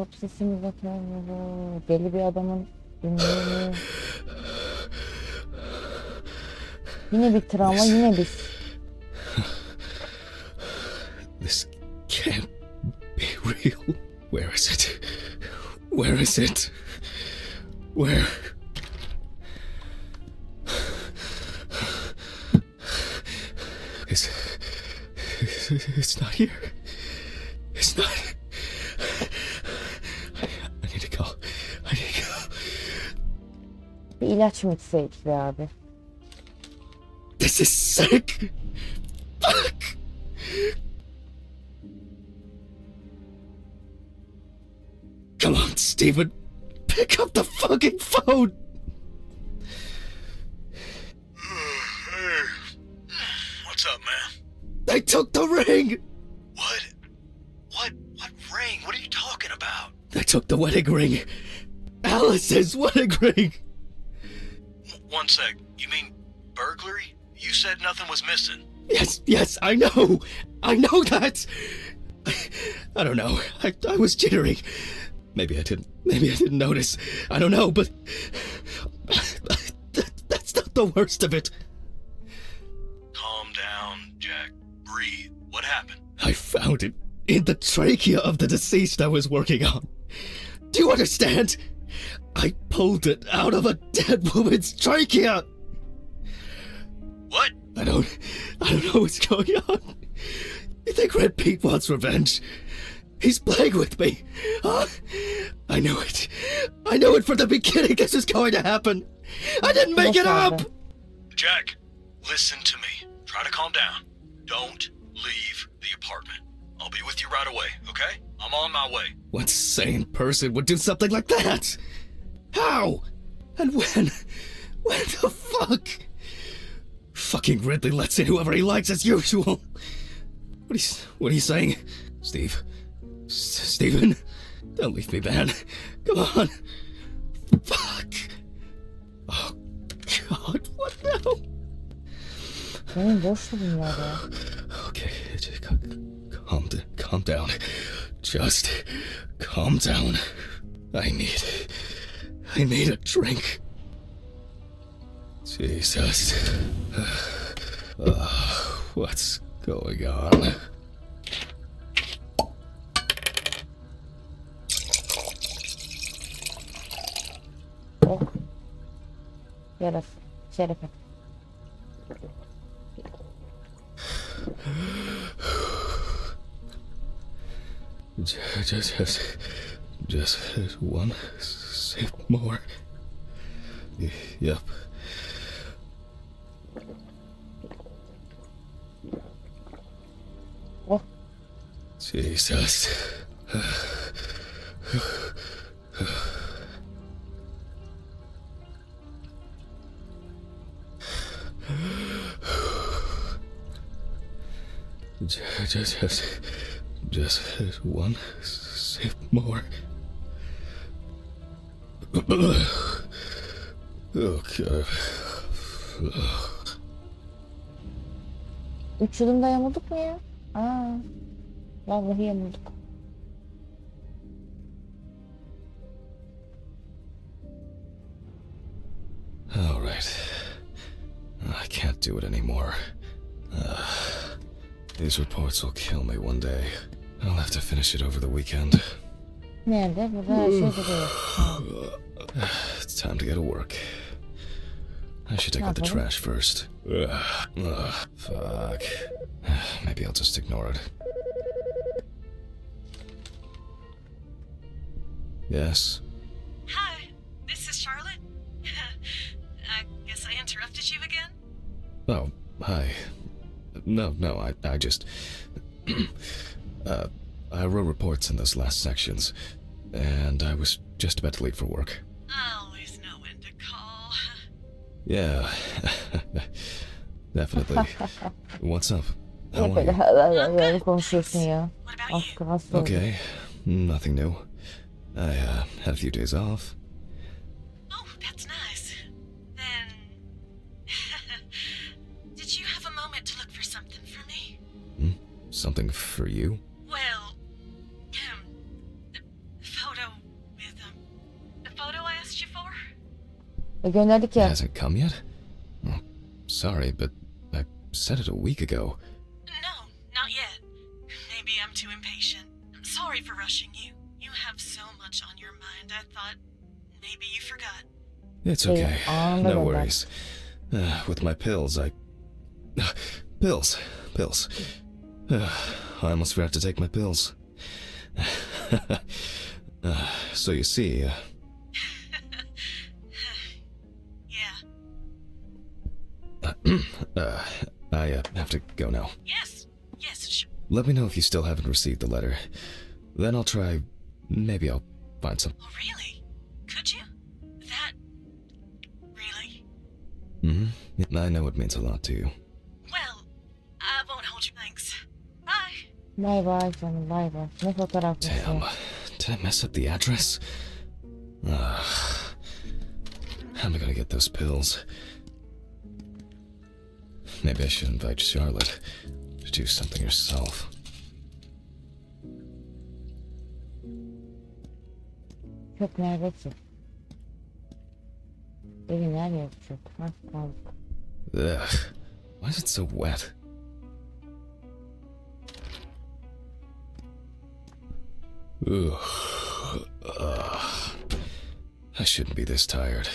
Autopsisi mi bakıyor? Deli bir adamın ünlüğü. Yine bir travma, yine biz. This can't be real. Where is it? Where is it? Where? It's not here. It's not. I need to go. I need to go. Bir ilaç mı içseydik be abi? This is sick. Fuck. Come on, Steven. Pick up the fucking phone. Hey. What's up, man? They took the ring. What? What ring? What are you talking about? They took the wedding ring. Alice's wedding ring. One sec. You mean burglary? You said nothing was missing. Yes, I know that. I don't know. I was jittering. Maybe I didn't notice. I don't know, but that's not the worst of it. Calm down, Jack. Breathe. What happened? I found it in the trachea of the deceased I was working on. Do you understand? I pulled it out of a dead woman's trachea. What? I don't know what's going on. You think Red Pete wants revenge? He's playing with me. Huh? I knew it. I knew it from the beginning this was going to happen. I didn't make it up. Jack, listen to me. Try to calm down. Don't leave the apartment. I'll be with you right away, okay? I'm on my way. What sane person would do something like that? How? And when? When the fuck? Fucking Ridley lets in whoever he likes as usual. What are you saying? Steven? Don't leave me, man. Come on. Fuck. Oh, God, what now? Benim boş bunlar ya. Okay, just calm down. Just calm down. I need a drink. Jesus. What's going on? Oh. Yarası. Şerefe. Just one sip more. Yep. Oh. Jesus. Just one sip more. Oh God. 3 yılında yamulduk mu ya? Aa, vallahi yamulduk. All right. I can't do it anymore. These reports will kill me one day. I'll have to finish it over the weekend. Nerede? Burada her şey duruyor. It's time to get to work. I should take out the trash first. Fuck. Maybe I'll just ignore it. Yes? Hi, this is Charlotte. I guess I interrupted you again? Oh, hi. No, I just... I wrote reports in those last sections, and I was just about to leave for work. Always know when to call. Yeah, definitely. What's up? How Hep are böyle you? konuşuyorsun ya. What about you? Aşkı hasta oldum. Okay, nothing new. I had a few days off. Oh, that's nice. Then... Did you have a moment to look for something for me? Something for you? Well... The photo Gönderdik It ya. hasn't come yet? Oh, sorry, but I sent it a week ago. No, not yet. Maybe I'm too impatient. I'm sorry for rushing you. You have so much on your mind. I thought maybe you forgot. It's okay. anında No gönder. worries. With my pills, Pills. I almost forgot to take my pills. So you see, Yeah. I have to go now. Yes, sure. Let me know if you still haven't received the letter. Then I'll try. Maybe I'll find some. Oh, really? Could you? That... Really? Mm-hmm. I know it means a lot to you. Well, I won't hold you. Thanks. Bye. Bay bay canım, bay bay. Ne fotoğraflısı. Damn. Did I mess up the address? How am I gonna get those pills? Maybe I should invite Charlotte to do something herself. Çok neredesin? Evin her yeri çok. Nasıl kaldık? Ugh. Why is it so wet? Ugh. I shouldn't be this tired.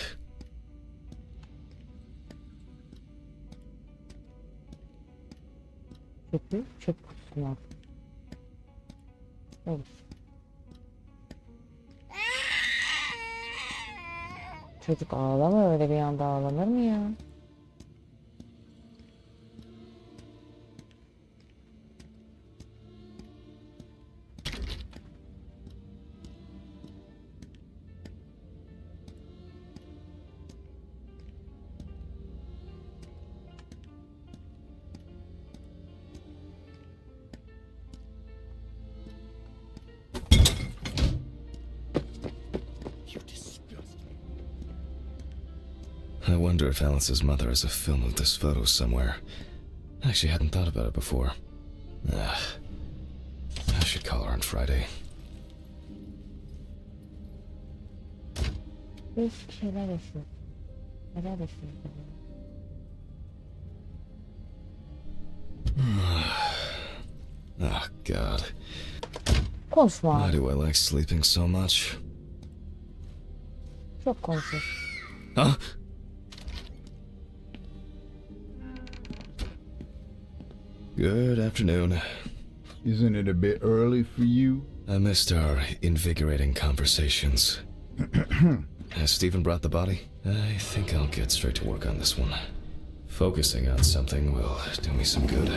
Çöpü çöp kutusuna. Evet. Çocuk ağlama, öyle bir anda ağlanır mı ya? I wonder if Alice's mother has a film of this photo somewhere. I actually hadn't thought about it before. I should call her on Friday. Değişik şeyler yaşıyor. Neler yaşıyor? Oh, God. Konuşma Why abi. do I like sleeping so much? Çok konuşuyor. Huh? Good afternoon. Isn't it a bit early for you? I missed our invigorating conversations. Has Stephen brought the body? I think I'll get straight to work on this one. Focusing on something will do me some good.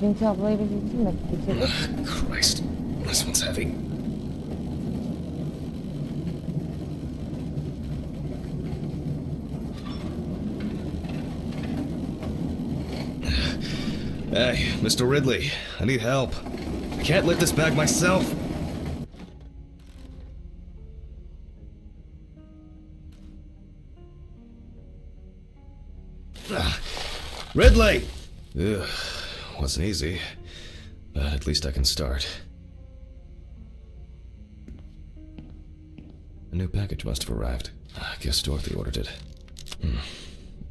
Dünkü ablayı biz bitirmedik. Bitirdik. Christ, this one's heavy. Hey, Mr. Ridley, I need help. I can't lift this bag myself. Ridley! Ugh, wasn't easy, but at least I can start. A new package must have arrived. I guess Dorothy ordered it.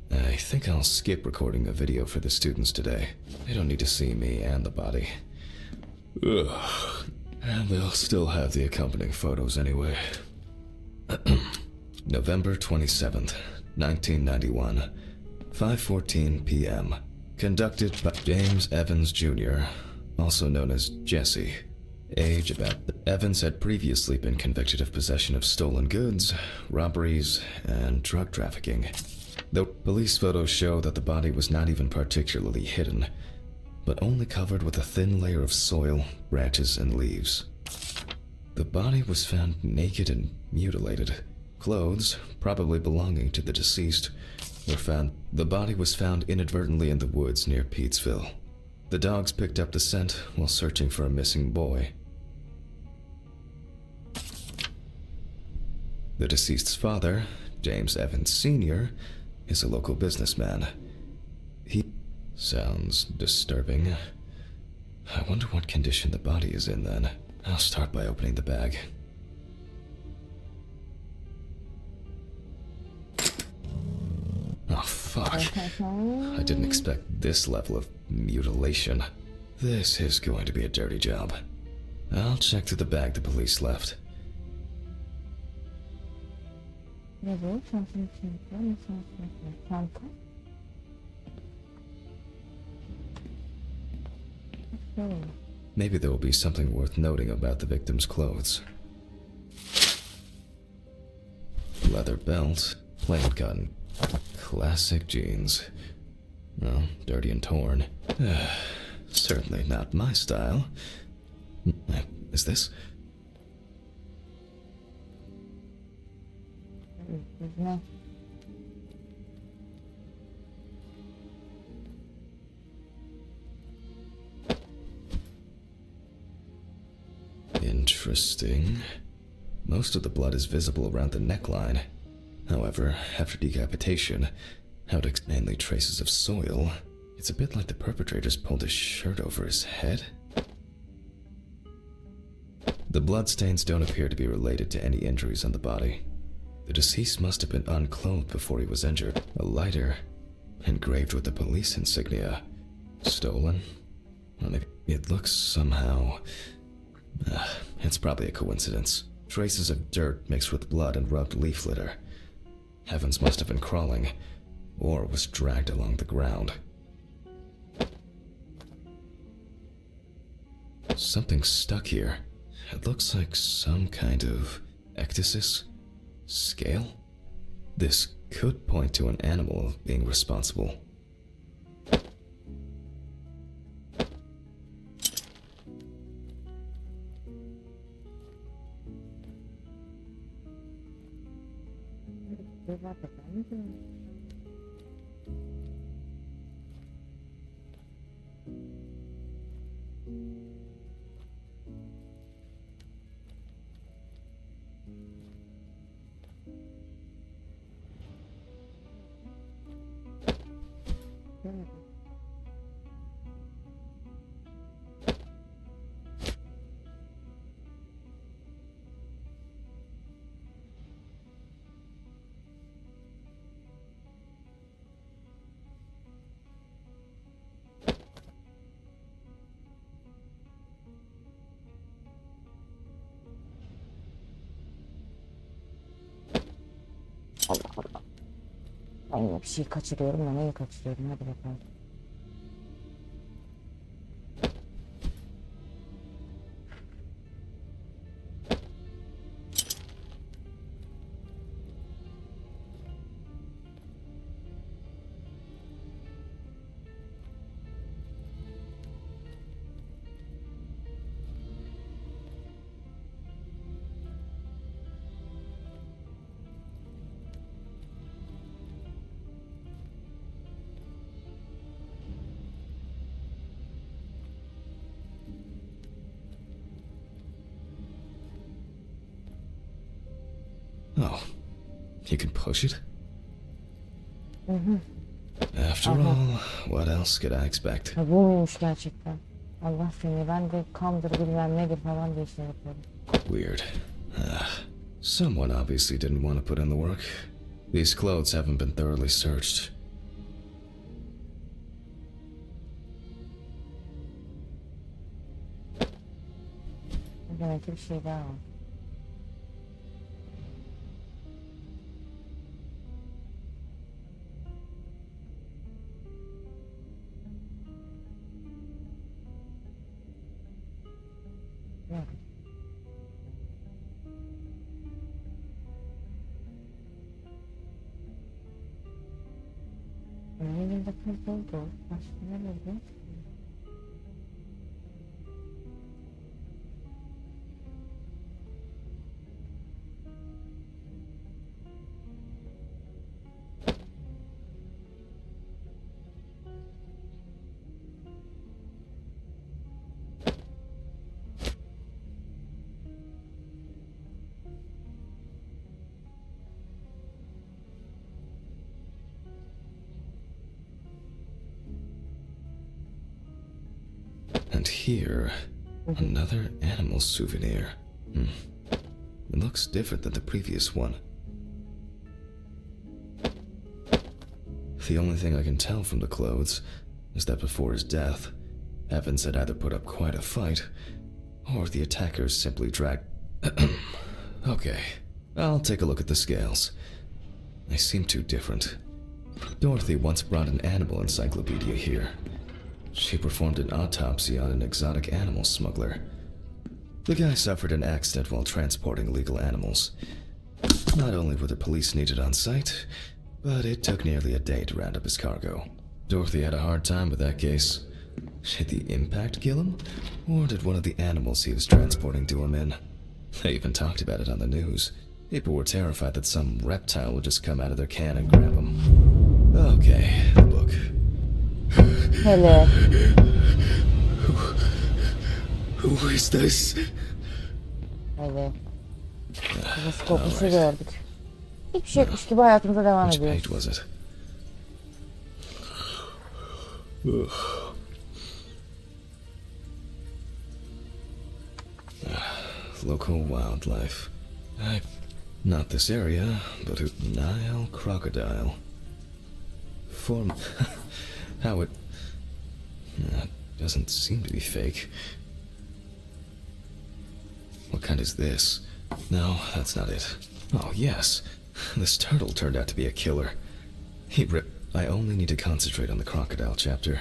I think I'll skip recording a video for the students today. They don't need to see me and the body. Ugh. And they'll still have the accompanying photos anyway. November 27th, 1991, 5:14 p.m. Conducted by James Evans Jr., also known as Jesse. Age about... Evans had previously been convicted of possession of stolen goods, robberies, and drug trafficking. The police photos show that the body was not even particularly hidden, but only covered with a thin layer of soil, branches, and leaves. The body was found naked and mutilated. Clothes, probably belonging to the deceased, were found. The body was found inadvertently in the woods near Peetsville. The dogs picked up the scent while searching for a missing boy. The deceased's father, James Evans Sr., is a local businessman. He sounds disturbing. I wonder what condition the body is in then. I'll start by opening the bag. Fuck. I didn't expect this level of mutilation. This is going to be a dirty job. I'll check through the bag the police left. Ne bu? Çantanın içinde. Ne çantanın? Çanta. Şey. Maybe there will be something worth noting about the victim's clothes. Leather belt, plain cotton, classic jeans. Well, dirty and torn. Certainly not my style. Is this? Ne? Interesting. Most of the blood is visible around the neckline. However, after decapitation, out mainly traces of soil, it's a bit like the perpetrator's pulled his shirt over his head. The bloodstains don't appear to be related to any injuries on the body. The deceased must have been unclothed before he was injured. A lighter, engraved with the police insignia. Stolen? Well, maybe it looks somehow... it's probably a coincidence. Traces of dirt mixed with blood and rubbed leaf litter. Heavens must have been crawling, or was dragged along the ground. Something's stuck here. It looks like some kind of ecdysis? Scale? This could point to an animal being responsible. Bir var da ben mi bilmiyorum? Bilmiyorum. Allah Allah. Ben yine bir şey kaçırıyorum da neyi kaçırıyorum? Hadi bakalım. Oh, you can push it? Mhm. After Aha. all, what else could I expect? Ha, bu muymuş gerçekten? Allah seni, ben de kandır bilmem nedir falan diye şey yapıyorum. Weird. Someone obviously didn't want to put in the work. These clothes haven't been thoroughly searched. Demek ki bir şey daha var. Yok. Elimde kız oldu. Başka ne oldu? And here, another animal souvenir. It looks different than the previous one. The only thing I can tell from the clothes is that before his death, Evans had either put up quite a fight, or the attackers simply dragged... Okay, I'll take a look at the scales. They seem too different. Dorothy once brought an animal encyclopedia here. She performed an autopsy on an exotic animal smuggler. The guy suffered an accident while transporting illegal animals. Not only were the police needed on site, but it took nearly a day to round up his cargo. Dorothy had a hard time with that case. Did the impact kill him? Or did one of the animals he was transporting do him in? They even talked about it on the news. People were terrified that some reptile would just come out of their can and grab him. Okay, the book. Hele. Who is this? Evet. Kafası kopmuşu gördük. Hiçbir şey yokmuş gibi hayatımıza devam Which ediyoruz. page was it? Local wildlife. Not this area, but a Nile crocodile. Form... How it... doesn't seem to be fake. What kind is this? No, that's not it. Oh, yes. This turtle turned out to be a killer. He ripped... I only need to concentrate on the crocodile chapter.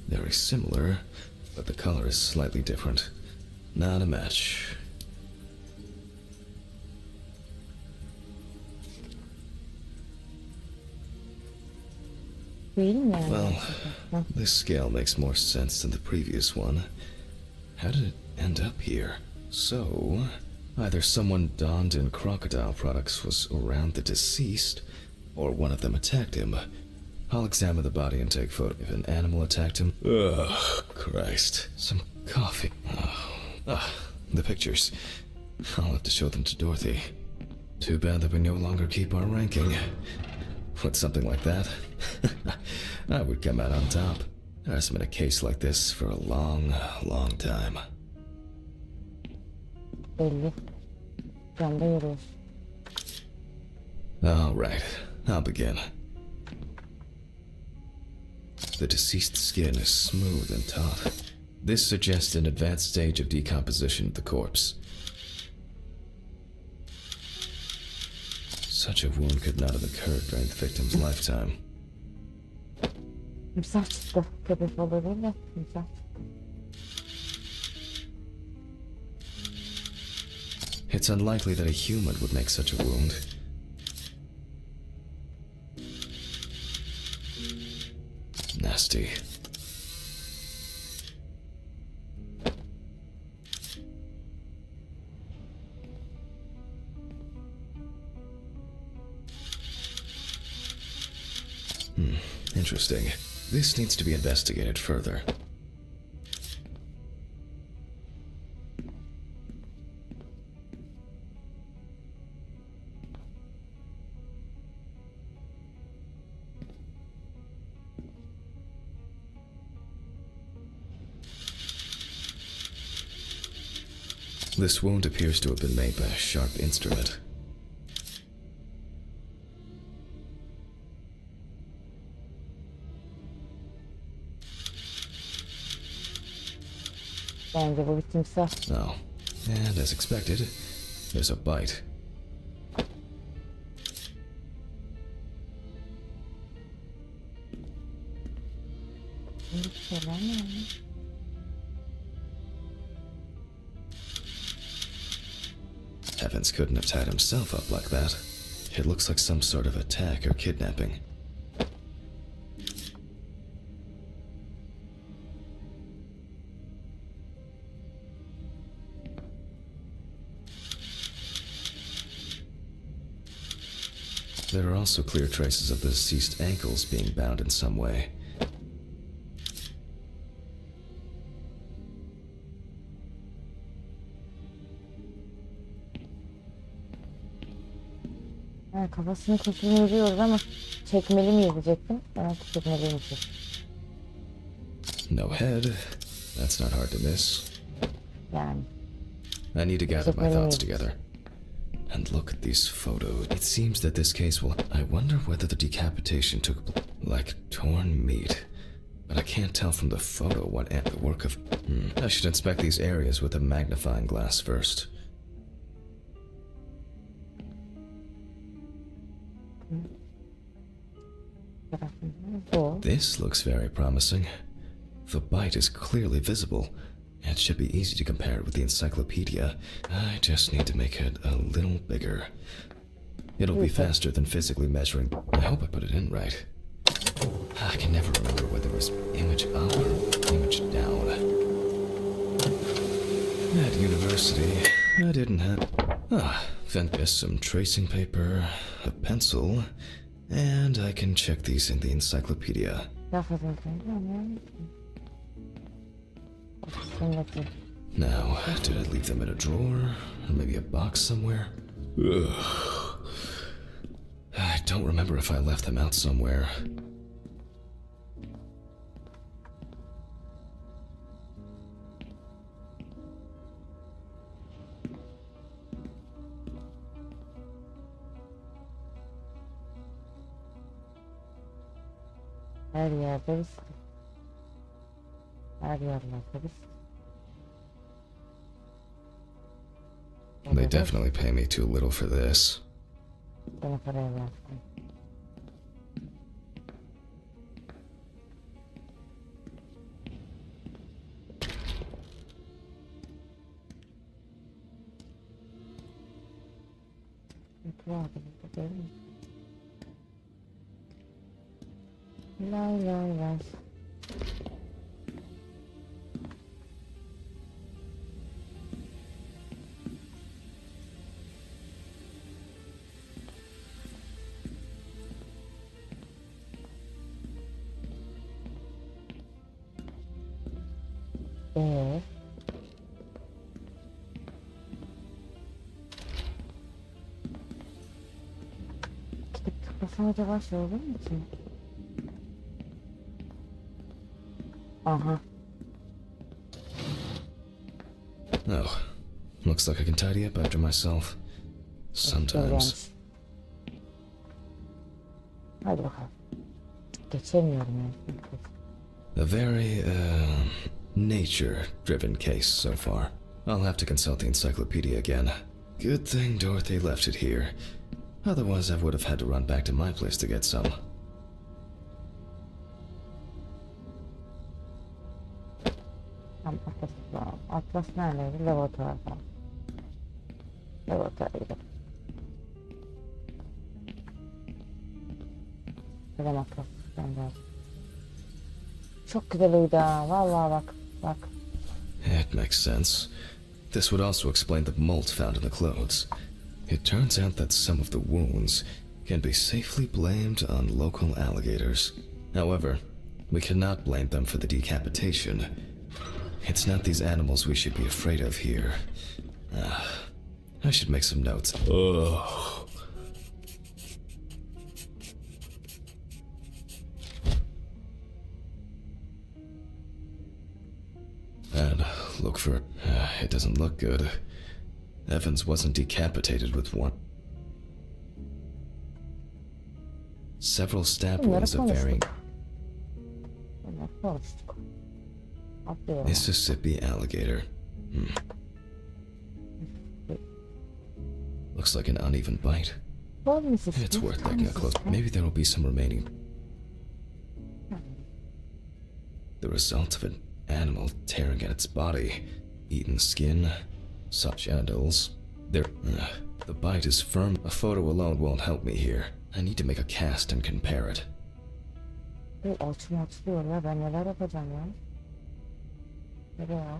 Very similar, but the color is slightly different. Not a match. Değil mi yani? Well, Hı. this scale makes more sense than the previous one. How did it end up here? So, either someone donned in crocodile products was around the deceased, or one of them attacked him. I'll examine the body and take photo. If an animal attacked him... Ugh, Christ. Some coffee. The pictures. I'll have to show them to Dorothy. Too bad that we no longer keep our ranking. With something like that, I would come out on top. There hasn't been a case like this for a long, long time. Belli. Camda yürüyoruz. All right, I'll begin. The deceased's skin is smooth and taut. This suggests an advanced stage of decomposition of the corpse. Such a wound could not have occurred during the victim's lifetime. Timsah çıktı. Köpek balığı değil de timsah. It's unlikely that a human would make such a wound. Nasty. Interesting. This needs to be investigated further. This wound appears to have been made by a sharp instrument. Bence bu bir timsah. Oh, and as expected, there's a bite. Bir şeyler mi yani? Evans couldn't have tied himself up like that. It looks like some sort of attack or kidnapping. There are also clear traces of the deceased ankles being bound in some way. Ha, kafasını kesin yürüyoruz ama çekmeli miyiz diyecektim. Evet, çekmeliymişiz. No head. That's not hard to miss. Yani. I need to gather my thoughts together. And look at these photos. It seems that this case will... I wonder whether the decapitation took... like torn meat. But I can't tell from the photo what the work of... I should inspect these areas with a magnifying glass first. Bu. This looks very promising. The bite is clearly visible. It should be easy to compare it with the encyclopedia. I just need to make it a little bigger. It'll be faster than physically measuring. I hope I put it in right. I can never remember whether it was image up or image down. At university, I didn't have... then there's some tracing paper, a pencil, and I can check these in the encyclopedia. Now, did I leave them in a drawer? Or maybe a box somewhere? Ugh. I don't remember if I left them out somewhere. Her yerde biz. Her yerlerde biz. They definitely pay me too little for this. Bana paraya versin. Vardı burada değil mi? Lay lay lay. Gidip tıklasam acaba şey olur mu ki? Aha. Oh, looks like I can tidy up after myself. Sometimes. Hadi bakalım. Geçemiyorum ya. A very, nature-driven case so far. I'll have to consult the encyclopedia again. Good thing Dorothy left it here. Otherwise, I would have had to run back to my place to get some. Atlas neredeydi? Laboratuvarda. Laboratuvara gidelim. Gidelim Atlas. Çok güzel uydu ha. Vallahi bak. Bak. It makes sense. This would also explain the mold found in the clothes. It turns out that some of the wounds can be safely blamed on local alligators. However, we cannot blame them for the decapitation. It's not these animals we should be afraid of here. I should make some notes. Ugh. And look for... it doesn't look good. Evans wasn't decapitated with one. Several stab wounds of varying... Mississippi alligator. Looks like an uneven bite. It's worth taking a close... Maybe there will be some remaining... The result of an animal tearing at its body. Eaten skin, such genitals. The bite is firm. A photo alone won't help me here. I need to make a cast and compare it. Açmıyor ya, ben neler yapacağım ya. Nereye?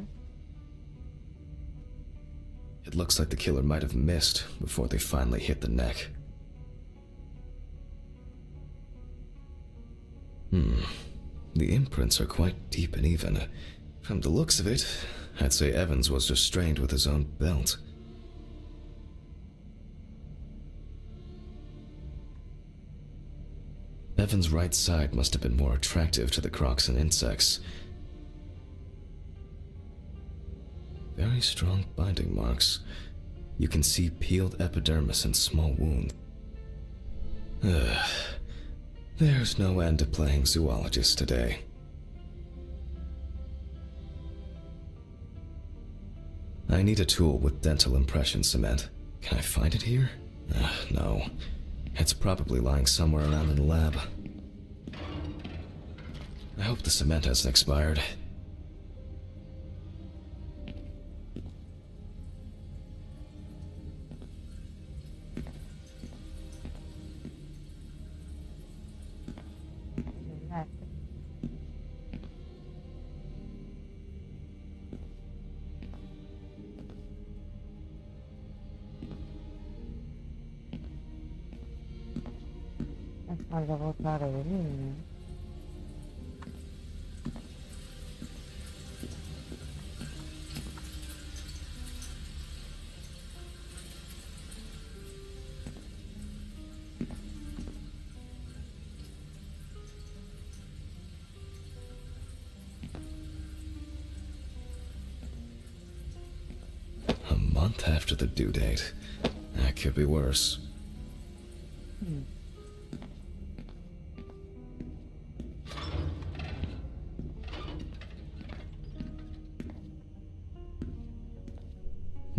It looks like the killer might have missed before they finally hit the neck. The imprints are quite deep and even. From the looks of it, I'd say Evans was restrained with his own belt. Evans' right side must have been more attractive to the crocs and insects. Very strong binding marks. You can see peeled epidermis and small wound. There's no end to playing zoologist today. I need a tool with dental impression cement. Can I find it here? No. It's probably lying somewhere around in the lab. I hope the cement hasn't expired. Nerede? Laboratuvar vereyim mi? A month after the due date. That could be worse.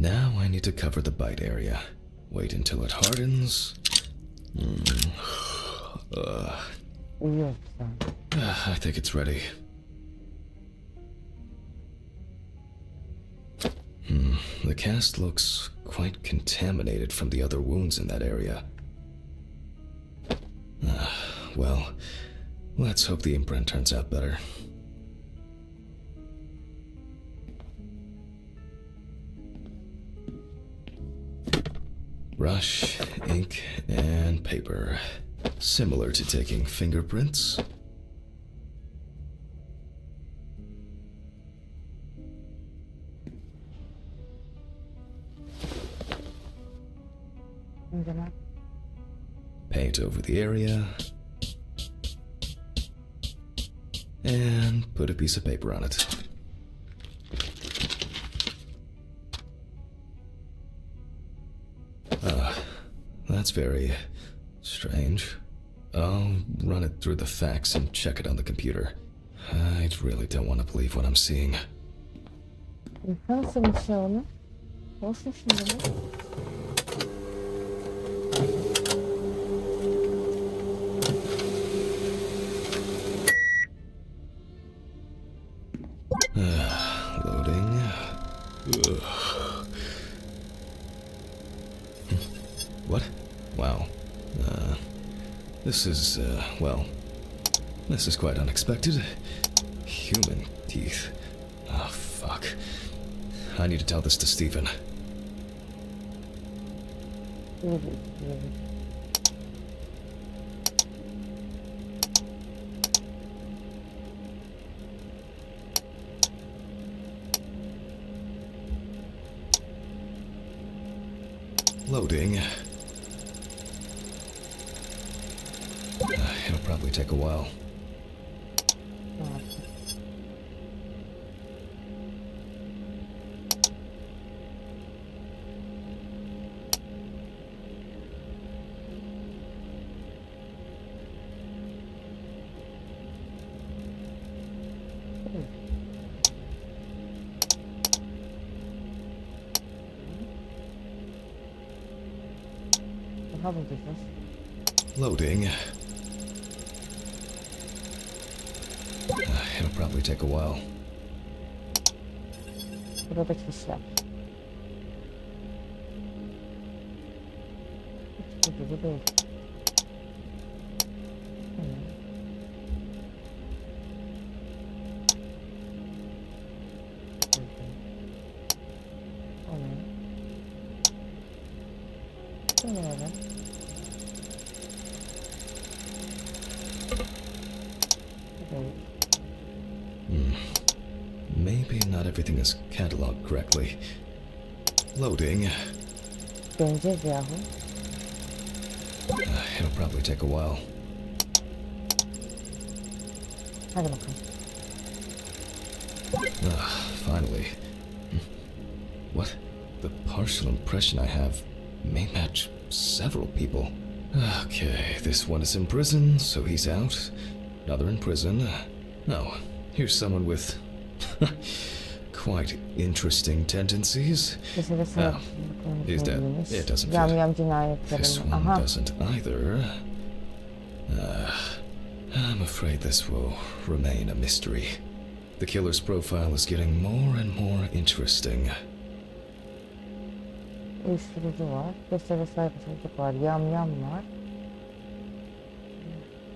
Now I need to cover the bite area. Wait until it hardens. Uyuyorsun. I think it's ready. The cast looks quite contaminated from the other wounds in that area. Well, let's hope the imprint turns out better. Brush, ink, and paper. Similar to taking fingerprints. Paint over the area. And put a piece of paper on it. That's very strange. I'll run it through the facts and check it on the computer. I really don't want to believe what I'm seeing. Nasıl bir şey onu? Olsun şimdi bu. Loading. What? Wow. This is, well, this is quite unexpected. Human teeth. Oh, fuck. I need to tell this to Stephen. Loading. It'll probably take a while. Daha bulacağız. Loading. It'll probably take a while. Buradaki işler. Hiç bu gibi değil. Maybe not everything is cataloged correctly. Loading. Döneceğiz yahu. It'll probably take a while. Hadi bakalım. Finally. What? the partial impression I have may match several people. Okay, this one is in prison, so he's out. Another in prison. Oh, here's someone with quite interesting tendencies. Oh, he's dead. It doesn't Yam fit. This cinayetlerini. one Aha. doesn't either. I'm afraid this will remain a mystery. The killer's profile is getting more and more interesting. Uyuşturucu var. Göstere sahip çocuk var. Yam var.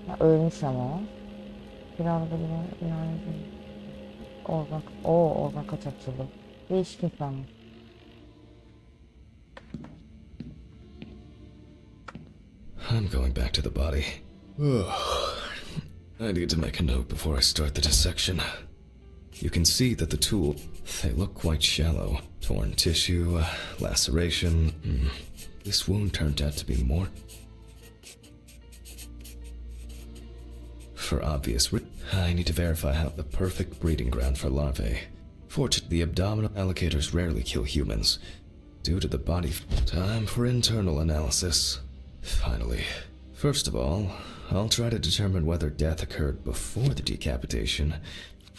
Ha, ölmüş ama o. Kiralı biri yani organ. Organ kaçakçılığı. Değişik insanlar. I'm going back to the body. I need to make a note before I start the dissection. You can see that the tool, they look quite shallow. Torn tissue, laceration. This wound turned out to be more... For obvious I need to verify how the perfect breeding ground for larvae. Fortunately, the abdominal allocators rarely kill humans. Due to the body... Time for internal analysis. Finally. First of all, I'll try to determine whether death occurred before the decapitation,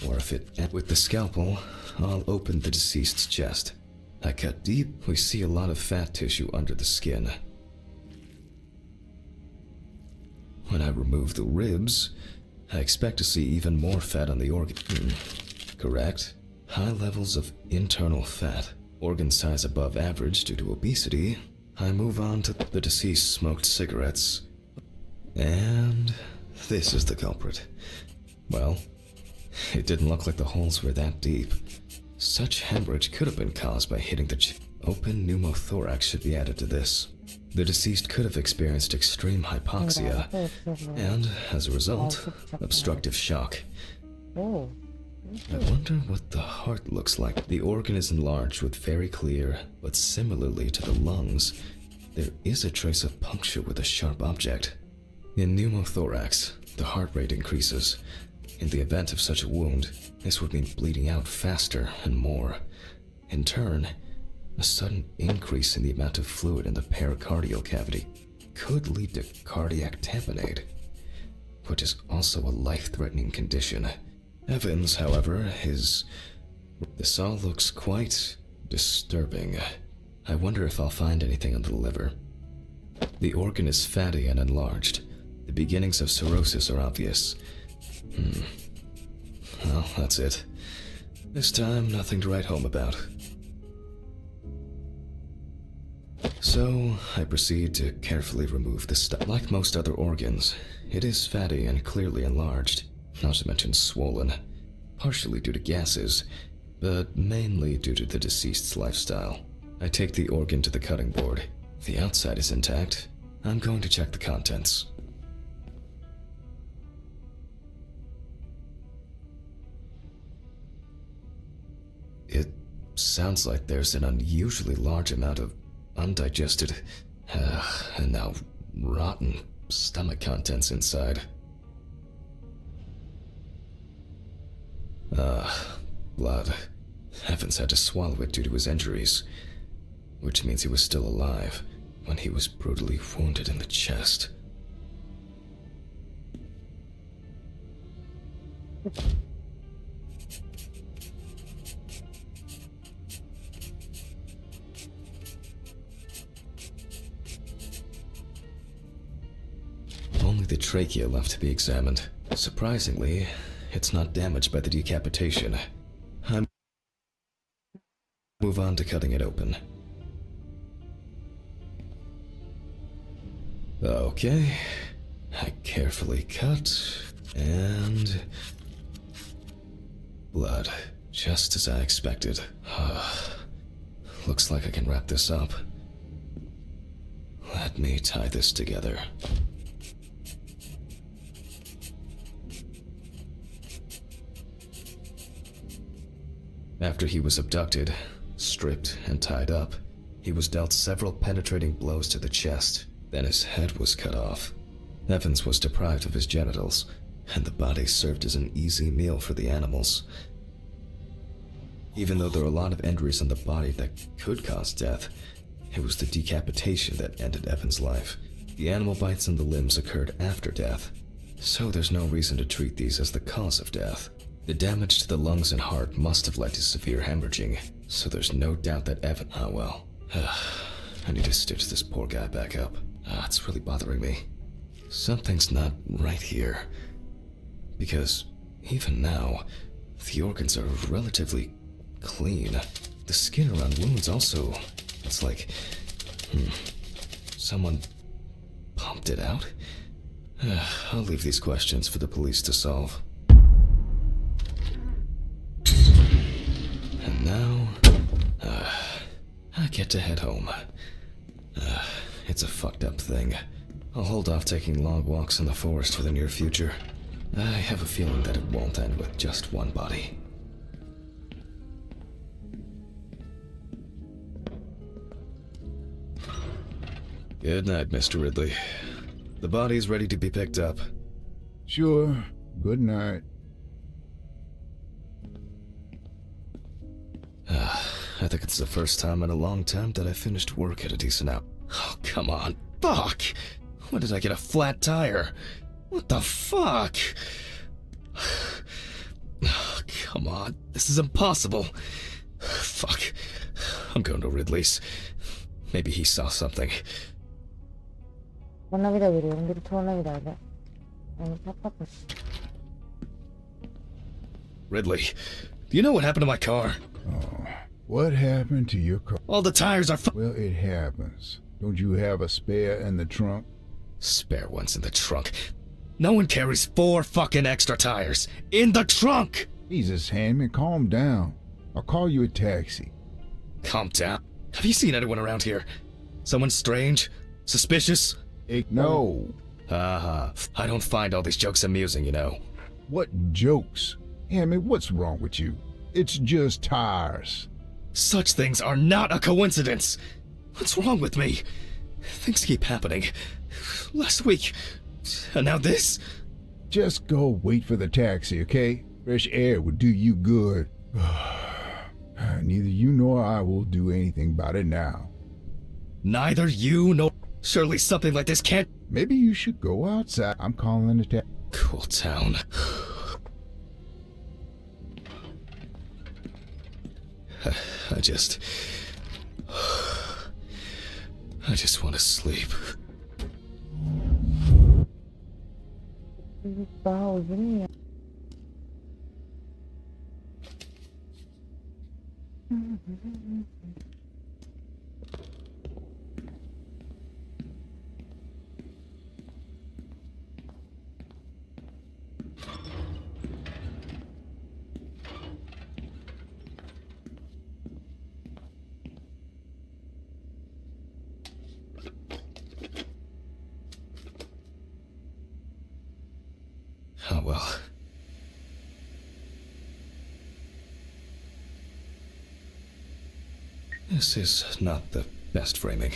or if it... With the scalpel, I'll open the deceased's chest. I cut deep, we see a lot of fat tissue under the skin. When I remove the ribs, I expect to see even more fat on the organ. Correct. High levels of internal fat, organ size above average due to obesity. I move on to the deceased smoked cigarettes. And this is the culprit. Well, it didn't look like the holes were that deep. Such hemorrhage could have been caused by hitting the open pneumothorax should be added to this. The deceased could have experienced extreme hypoxia and, as a result, obstructive shock. Oh. I wonder what the heart looks like. The organ is enlarged with very clear, but similarly to the lungs, there is a trace of puncture with a sharp object. In pneumothorax, the heart rate increases. In the event of such a wound, this would mean bleeding out faster and more. In turn, a sudden increase in the amount of fluid in the pericardial cavity could lead to cardiac tamponade, which is also a life-threatening condition. Evans, however, this all looks quite disturbing. I wonder if I'll find anything on the liver. The organ is fatty and enlarged. The beginnings of cirrhosis are obvious. Well, that's it. This time, nothing to write home about. So, I proceed to carefully remove the stuff. Like most other organs, it is fatty and clearly enlarged, not to mention swollen, partially due to gases, but mainly due to the deceased's lifestyle. I take the organ to the cutting board. The outside is intact. I'm going to check the contents. It sounds like there's an unusually large amount of undigested, and now rotten stomach contents inside. Blood. Evans had to swallow it due to his injuries, which means he was still alive when he was brutally wounded in the chest. Only the trachea left to be examined. Surprisingly, it's not damaged by the decapitation. I move on to cutting it open. Okay, I carefully cut, and... blood, just as I expected. Looks like I can wrap this up. Let me tie this together. After he was abducted, stripped, and tied up, he was dealt several penetrating blows to the chest. Then his head was cut off. Evans was deprived of his genitals, and the body served as an easy meal for the animals. Even though there are a lot of injuries on the body that could cause death, it was the decapitation that ended Evan's life. The animal bites on the limbs occurred after death, so there's no reason to treat these as the cause of death. The damage to the lungs and heart must have led to severe hemorrhaging, so there's no doubt that Evan... Oh well. I need to stitch this poor guy back up. It's really bothering me. Something's not right here. Because even now, the organs are relatively clean. The skin around wounds also... It's like... Someone pumped it out? I'll leave these questions for the police to solve. And now... I get to head home. It's a fucked up thing. I'll hold off taking long walks in the forest for the near future. I have a feeling that it won't end with just one body. Good night, Mr. Ridley. The body's ready to be picked up. Sure. Good night. I think it's the first time in a long time that I finished work at a decent hour. Oh, come on. Fuck! When did I get a flat tire? What the fuck? Oh, come on. This is impossible. Fuck. I'm going to Ridley's. Maybe he saw something. Tornavida veriyorum. Biri tornavidayla. Onu patlatmış. Ridley, do you know what happened to my car? Oh, what happened to your car? All the tires are Well, it happens. Don't you have a spare in the trunk? Spare ones in the trunk. No one carries 4 fucking extra tires in the trunk! Jesus, Handman, calm down. I'll call you a taxi. Calm down. Have you seen anyone around here? Someone strange? Suspicious? No. I don't find all these jokes amusing, you know. What jokes? Handman, what's wrong with you? It's just tires. Such things are not a coincidence! What's wrong with me? Things keep happening. Last week, and now this? Just go wait for the taxi, okay? Fresh air would do you good. Neither you nor I will do anything about it now. Neither you nor... Surely something like this can't... Maybe you should go outside. I'm calling a taxi. Cool town. I just want to sleep. Daha uzun ya. Oh well. This is not the best framing.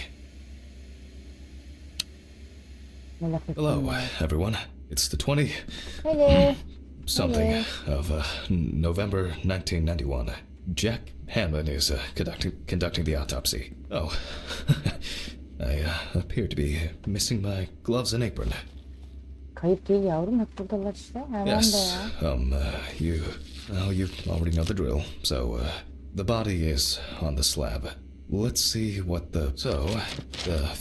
Hello, everyone. It's the 20... Hello. something of November 1991. Jack Hanlon is conducting the autopsy. Oh, I appear to be missing my gloves and apron. Kayıp değil yavrum. Hep buradalar işte. Hemen de Yes, ya. you already know the drill. So, the body is on the slab. Let's see what the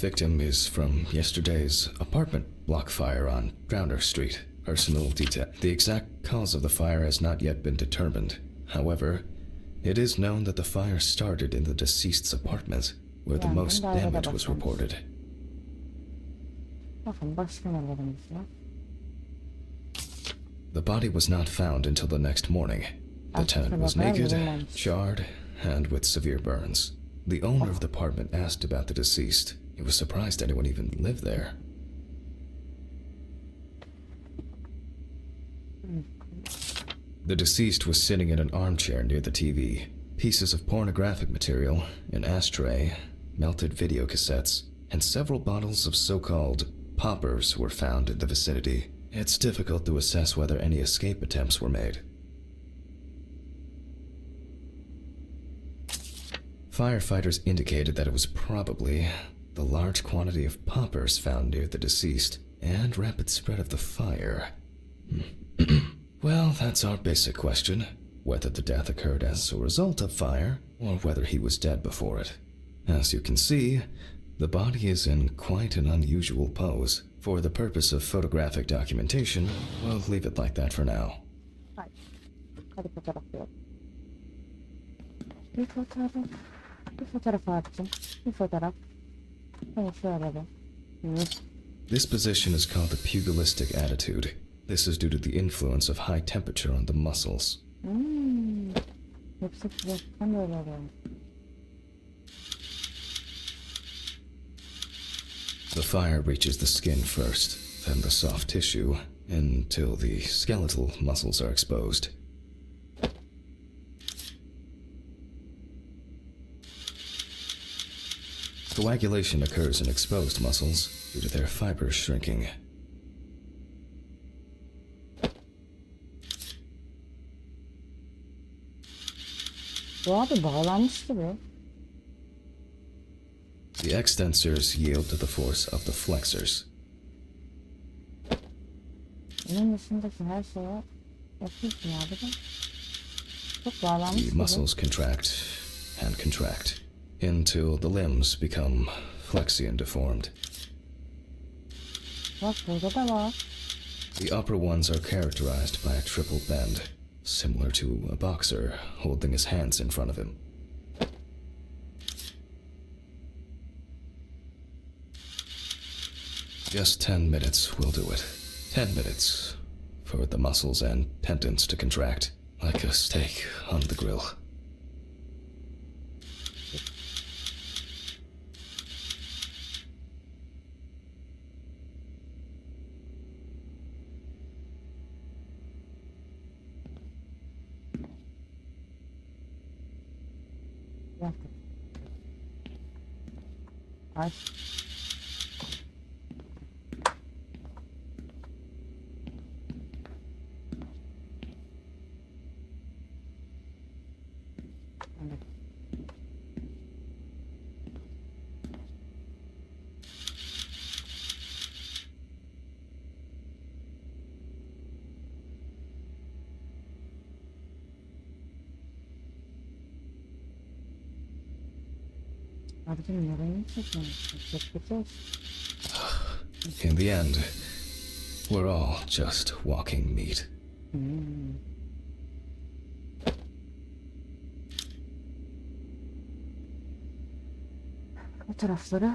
victim is from yesterday's apartment block fire on Drowner Street. Personal detail. The exact cause of the fire has not yet been determined. However, it is known that the fire started in the deceased's apartment, where the most damage was reported. Bakın başka nelerimiz var. The body was not found until the next morning. The tenant was naked, charred, and with severe burns. The owner of the apartment asked about the deceased. He was surprised anyone even lived there. The deceased was sitting in an armchair near the TV. Pieces of pornographic material, an ashtray, melted video cassettes, and several bottles of so-called poppers were found in the vicinity. It's difficult to assess whether any escape attempts were made. Firefighters indicated that it was probably the large quantity of poppers found near the deceased and rapid spread of the fire. Well, that's our basic question. Whether the death occurred as a result of fire, or whether he was dead before it. As you can see, the body is in quite an unusual pose. For the purpose of photographic documentation, we'll leave it like that for now. Hayır. Hadi fotoğraflayalım. Bir fotoğraf. Bir fotoğraf abicim. Bir fotoğraf. Hani şöyle bir. This position is called the pugilistic attitude. This is due to the influence of high temperature on the muscles. Yüksek sıcaklıktan böyle oluyormuş. The fire reaches the skin first, then the soft tissue, until the skeletal muscles are exposed. Coagulation occurs in exposed muscles due to their fibers shrinking. Bu abi bağlanmış gibi. The extensors yield to the force of the flexors. Bunun dışındaki her şeye yapıyorsun abi de. Çok bağlanmış The gibi. muscles contract and contract until the limbs become flexy and deformed. Bak burada da var. The upper ones are characterized by a triple bend, similar to a boxer holding his hands in front of him. Just 10 minutes will do it. 10 minutes for the muscles and tendons to contract like a steak on the grill. Yaptım. Ay. Evet. Abicim yarayı mı çekmemişsin? Çekeceğiz. In the end, we're all just walking meat. Fotoğrafları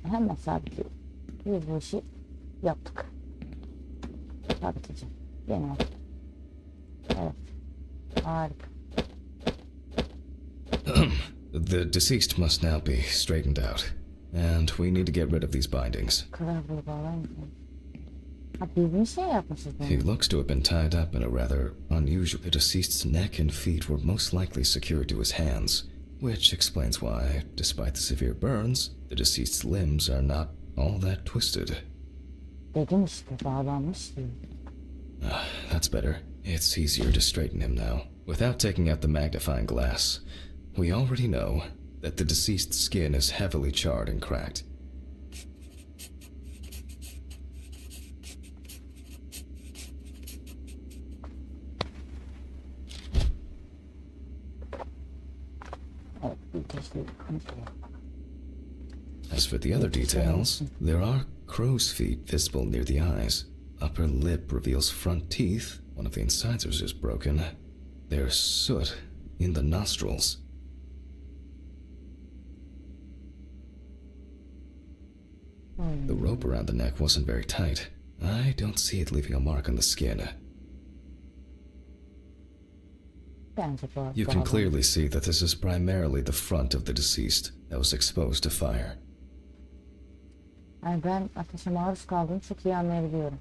hemen sabitliyorum. Biz bu işi yaptık. Sabitleyeceğim. Yeni oldu. Evet. Harika. The deceased must now be straightened out, and we need to get rid of these bindings. Kadar böyle bağlar mısın? Ha biz bir şey yapmışız He bunu. looks to have been tied up in a rather unusual... The deceased's neck and feet were most likely secured to his hands, which explains why, despite the severe burns, the deceased's limbs are not all that twisted. Dedim işte bağlanmış diye. That's better. It's easier to straighten him now. Without taking out the magnifying glass, we already know that the deceased's skin is heavily charred and cracked. Evet bir teşvik. As for the other details, there are crow's feet visible near the eyes. Upper lip reveals front teeth. One of the incisors is broken. There's soot in the nostrils. The rope around the neck wasn't very tight. I don't see it leaving a mark on the skin. Bence bu You can clearly see that this is primarily the front of the deceased that was exposed to fire. Yani ben ateşe maruz kaldığımı çok iyi anlayabiliyorum.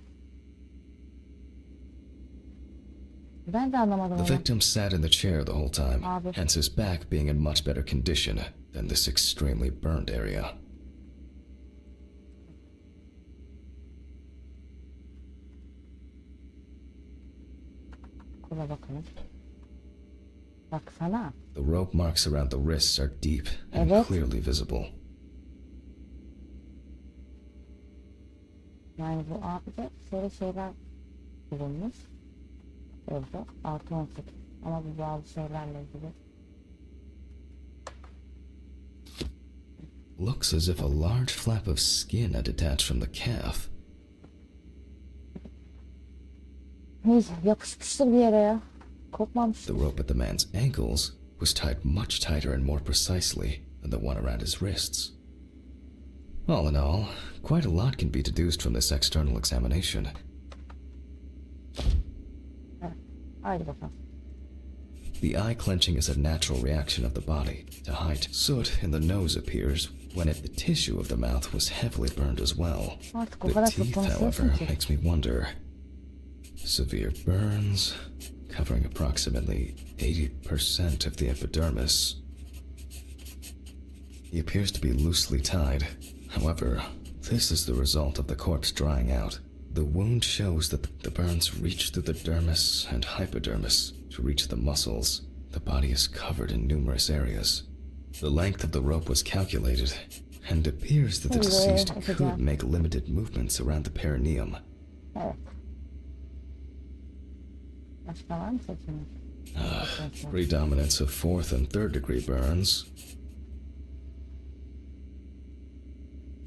Ben de anlamadım The onu. victim sat in the chair the whole time, Abi. hence his back being in much better condition than this extremely burned area. Kola bakalım. Baksana. The rope marks around the wrists are deep and Evet. clearly visible. Yani bu abi de şöyle şeyler bulunmuş. Evde. Artı 18. Ama bu bazı şeylerle ilgili. Looks as if a large flap of skin had detached from the calf. Hey, yapışmıştır bir yere ya. Kopmamış. The rope at the man's ankles was tied much tighter and more precisely than the one around his wrists. All in all, quite a lot can be deduced from this external examination. Evet. Haydi bakalım. The eye clenching is a natural reaction of the body to hide. Soot in the nose appears when the tissue of the mouth was heavily burned as well. Artık o The kadar çok teeth, konuşuyorsun however, ki. makes me wonder. Severe burns, covering approximately 80% of the epidermis. He appears to be loosely tied. However, this is the result of the corpse drying out. The wound shows that the burns reach through the dermis and hypodermis to reach the muscles. The body is covered in numerous areas. The length of the rope was calculated, and it appears that the deceased could make limited movements around the perineum. Evet. Başka var mı seçenek? Predominance of 4th and 3rd degree burns.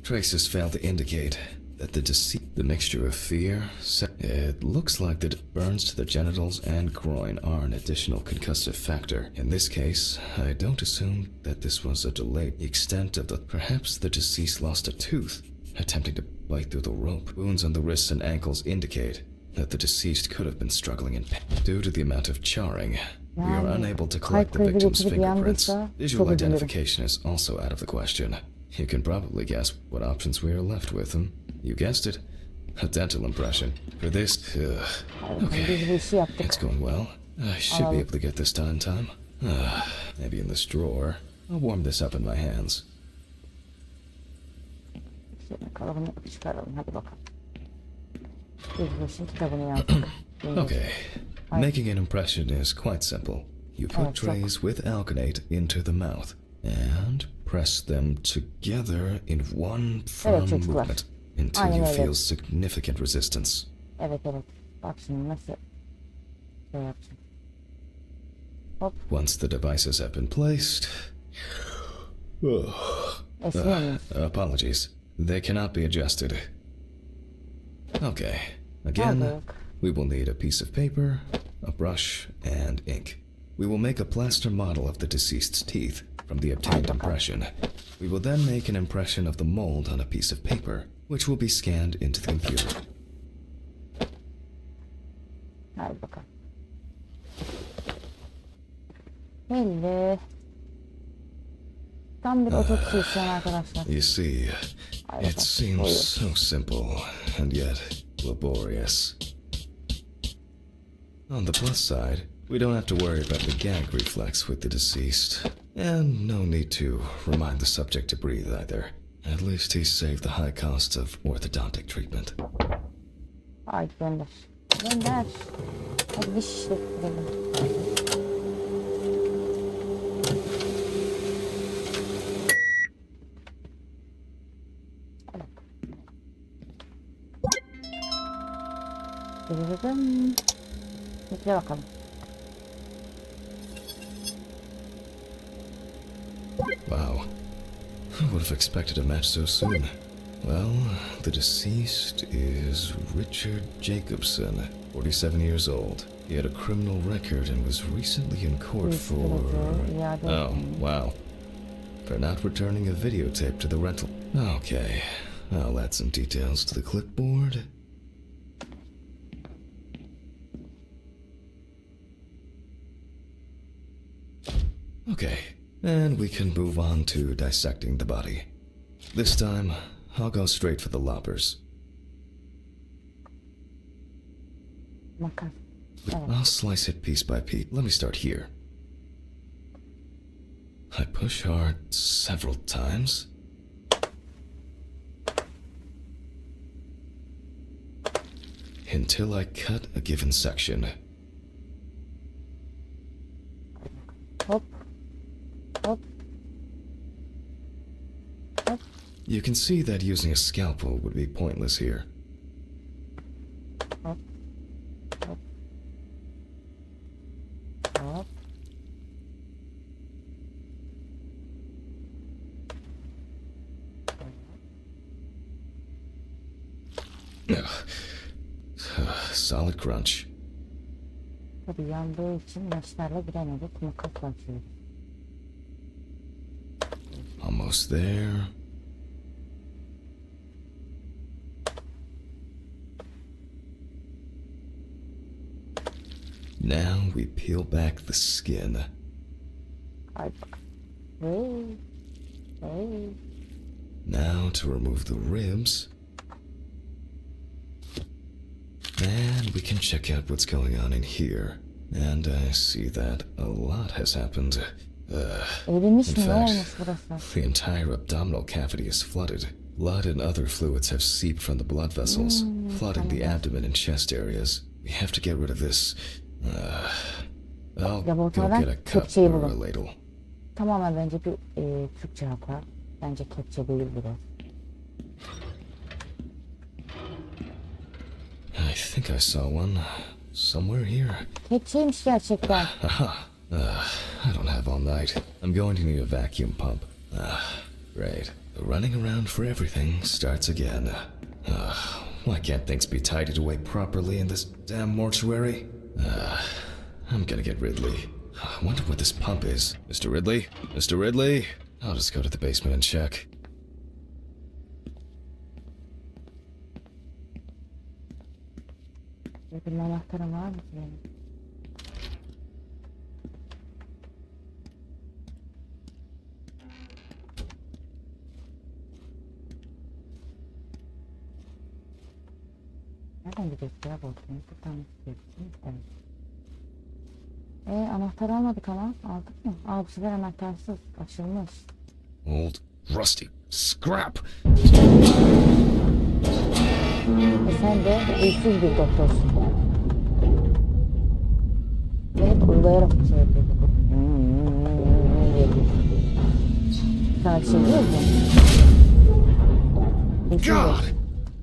Traces fail to indicate that the mixture of fear, it looks like that burns to the genitals and groin are an additional concussive factor. In this case, I don't assume that this was a delay. The extent of perhaps the deceased lost a tooth, attempting to bite through the rope. Wounds on the wrists and ankles indicate that the deceased could have been struggling in pain. Due to the amount of charring, we are unable to collect the victim's fingerprints. Visual identification is also out of the question. You can probably guess what options we are left with. You guessed it. A dental impression. For this, okay, it's going well. I should be able to get this done in time. Maybe in this drawer. I'll warm this up in my hands. Şimdi kalıbını çıkaralım. Hadi bakalım. Bizim kitabını yazdık. Okay. Making an impression is quite simple. You put trays with alginate into the mouth and press them together in one firm movement until you feel significant resistance. Evet. Bak şimdi nasıl şey yapacağım. Hop. Once the devices have been placed... apologies. They cannot be adjusted. Okay. Again, we will need a piece of paper, a brush, and ink. We will make a plaster model of the deceased's teeth from the obtained impression. We will then make an impression of the mold on a piece of paper, which will be scanned into the computer. Hadi bakalım. Belli. Tam bir otopsi isteyen arkadaşlar. You see, it seems so simple and yet laborious. On the plus side, we don't have to worry about the gag reflex with the deceased. And no need to remind the subject to breathe either. At least he saved the high costs of orthodontic treatment. Haydi gönder. Gönder. Hadi bir şişlik gidelim. Bekle bakalım. Wow. Who would have expected a match so soon? Well, the deceased is Richard Jacobson, 47 years old. He had a criminal record and was recently in court for... Oh, wow. For not returning a videotape to the rental. Okay, I'll add some details to the clipboard. Okay, and we can move on to dissecting the body. This time, I'll go straight for the loppers. I'll slice it piece by piece. Let me start here. I push hard several times. Until I cut a given section. Hop. Hop. Hop. You can see that using a scalpel would be pointless here. Hop. Hop. Hop. Solid crunch. Tabii yandığı için yaşlarla giremedik. Makas başlıyoruz. Almost there. Now we peel back the skin. Ay bak. Hey. Hey. Now to remove the ribs. And we can check out what's going on in here. And I see that a lot has happened. Erimiş In mi? Ne fact, olmuş burası? the entire abdominal cavity is flooded. Blood and other fluids have seeped from the blood vessels, flooding the abdomen and chest areas. We have to get rid of this. I'll go Laboratuvardan get a cup kepçeyi or a bulun. ladle. Tamamen bence bir Türkçe hata. Bence kepçe değil biraz. I think I saw one somewhere here. Kepçeymiş gerçekten. Aha. I don't have all night. I'm going to need a vacuum pump. Great. The running around for everything starts again. Why can't things be tidied away properly in this damn mortuary? I'm gonna get Ridley. I wonder what this pump is. Mr. Ridley? Mr. Ridley? I'll just go to the basement and check. Ödül anahtarım var mı benim? Nereden gidiyoruz ya bu oturmayı? Bir tane istiyoruz. Evet. Anahtar almadık ama. Aldık mı? Bu sefer anahtarsız. Açılmış. Old, rusty scrap! Sen de uysuz bir doktorsun. Ve hep uyulayarak bir şey yapıyorduk. Sana bir şey diyor mu? God!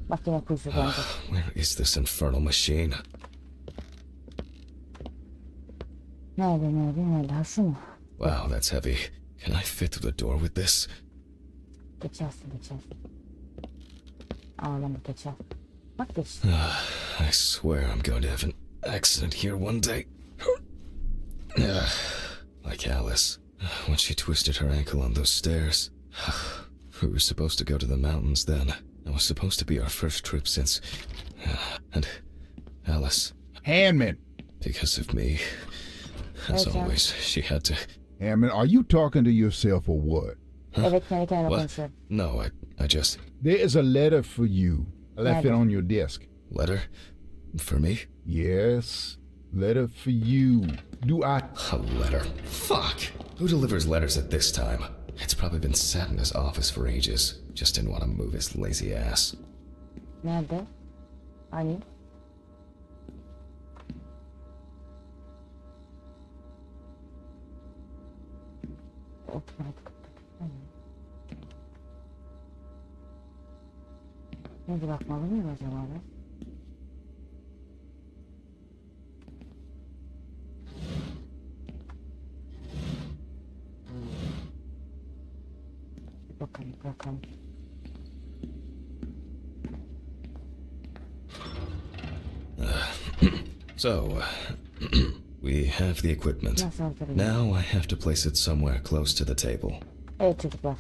Bak yine kuysuz oldu. Where is this infernal machine? Nerede? Ha şu mu? Wow, that's heavy. Can I fit through the door with this? Geçersin. Ağlama geçer. Bak geç. I swear I'm going to have an accident here one day. Like Alice, when she twisted her ankle on those stairs. We were supposed to go to the mountains then. It was supposed to be our first trip since... and Alice, Handman. because of me, as Okay. always, she had to... Handman, are you talking to yourself or what? Evet kendi kendime What? konuşuyorum. No, I just... There is a letter for you. I left it Letter. on your desk. Letter? For me? Yes, letter for you. Do I? A letter. Fuck! Who delivers letters at this time? It's probably been sat in his office for ages. Just didn't want to move his lazy ass. Nerede? Hani? Otomatik. Ne bırakmalı mıyım acaba ben? Bir bakalım. So, we have the equipment. Nasıl hazırlayayım? Now I have to place it somewhere close to the table. Evet çocuklar.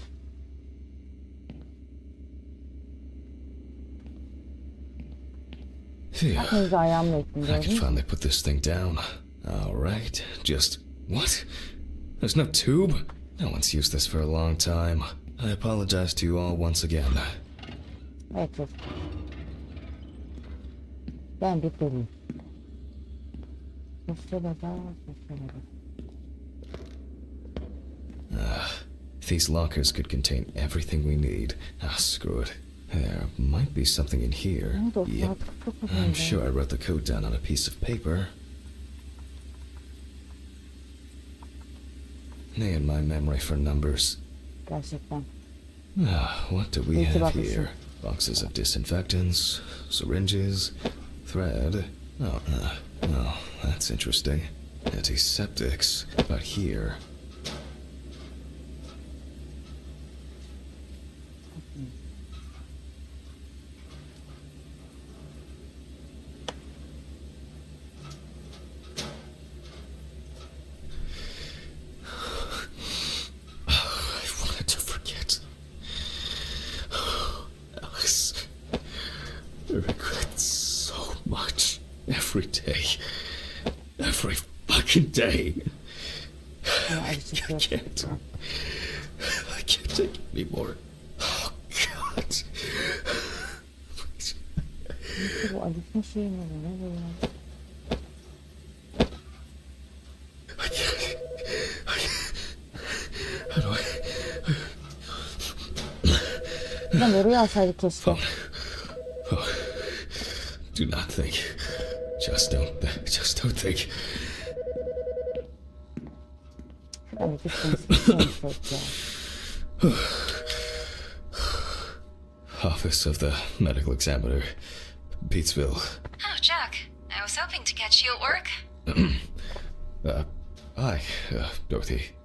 Phew. Hepinizi ayağımla ettim I can gördünüz mü? finally put this thing down. Alright, just... What? There's no tube? No one's used this for a long time. I apologize to you all once again. Evet çocuklar. Ben bir deliyim. These lockers could contain everything we need. Screw it. There might be something in here. Yep. I'm sure I wrote the code down on a piece of paper. me and my memory for numbers. Gerçekten. What do we İyi ki have bakmışsın. here? Boxes of disinfectants, syringes, thread. Oh, that's interesting. Antiseptics, but here. I wanted to forget. Alice, I regret so much. Every day. Every fucking day. Ya, acı I çekiyor. can't. I can't take it anymore. Oh, God. Bu acıtma şey mi bu? Ne bu ya? I can't. How do I... Ben oraya alsaydık keşke. Oh. Do not think. Just don't think. Ben de kesin ya. Office of the Medical Examiner, Peatsville. Oh, Jack. I was hoping to catch you at work. Hi, Dorothy.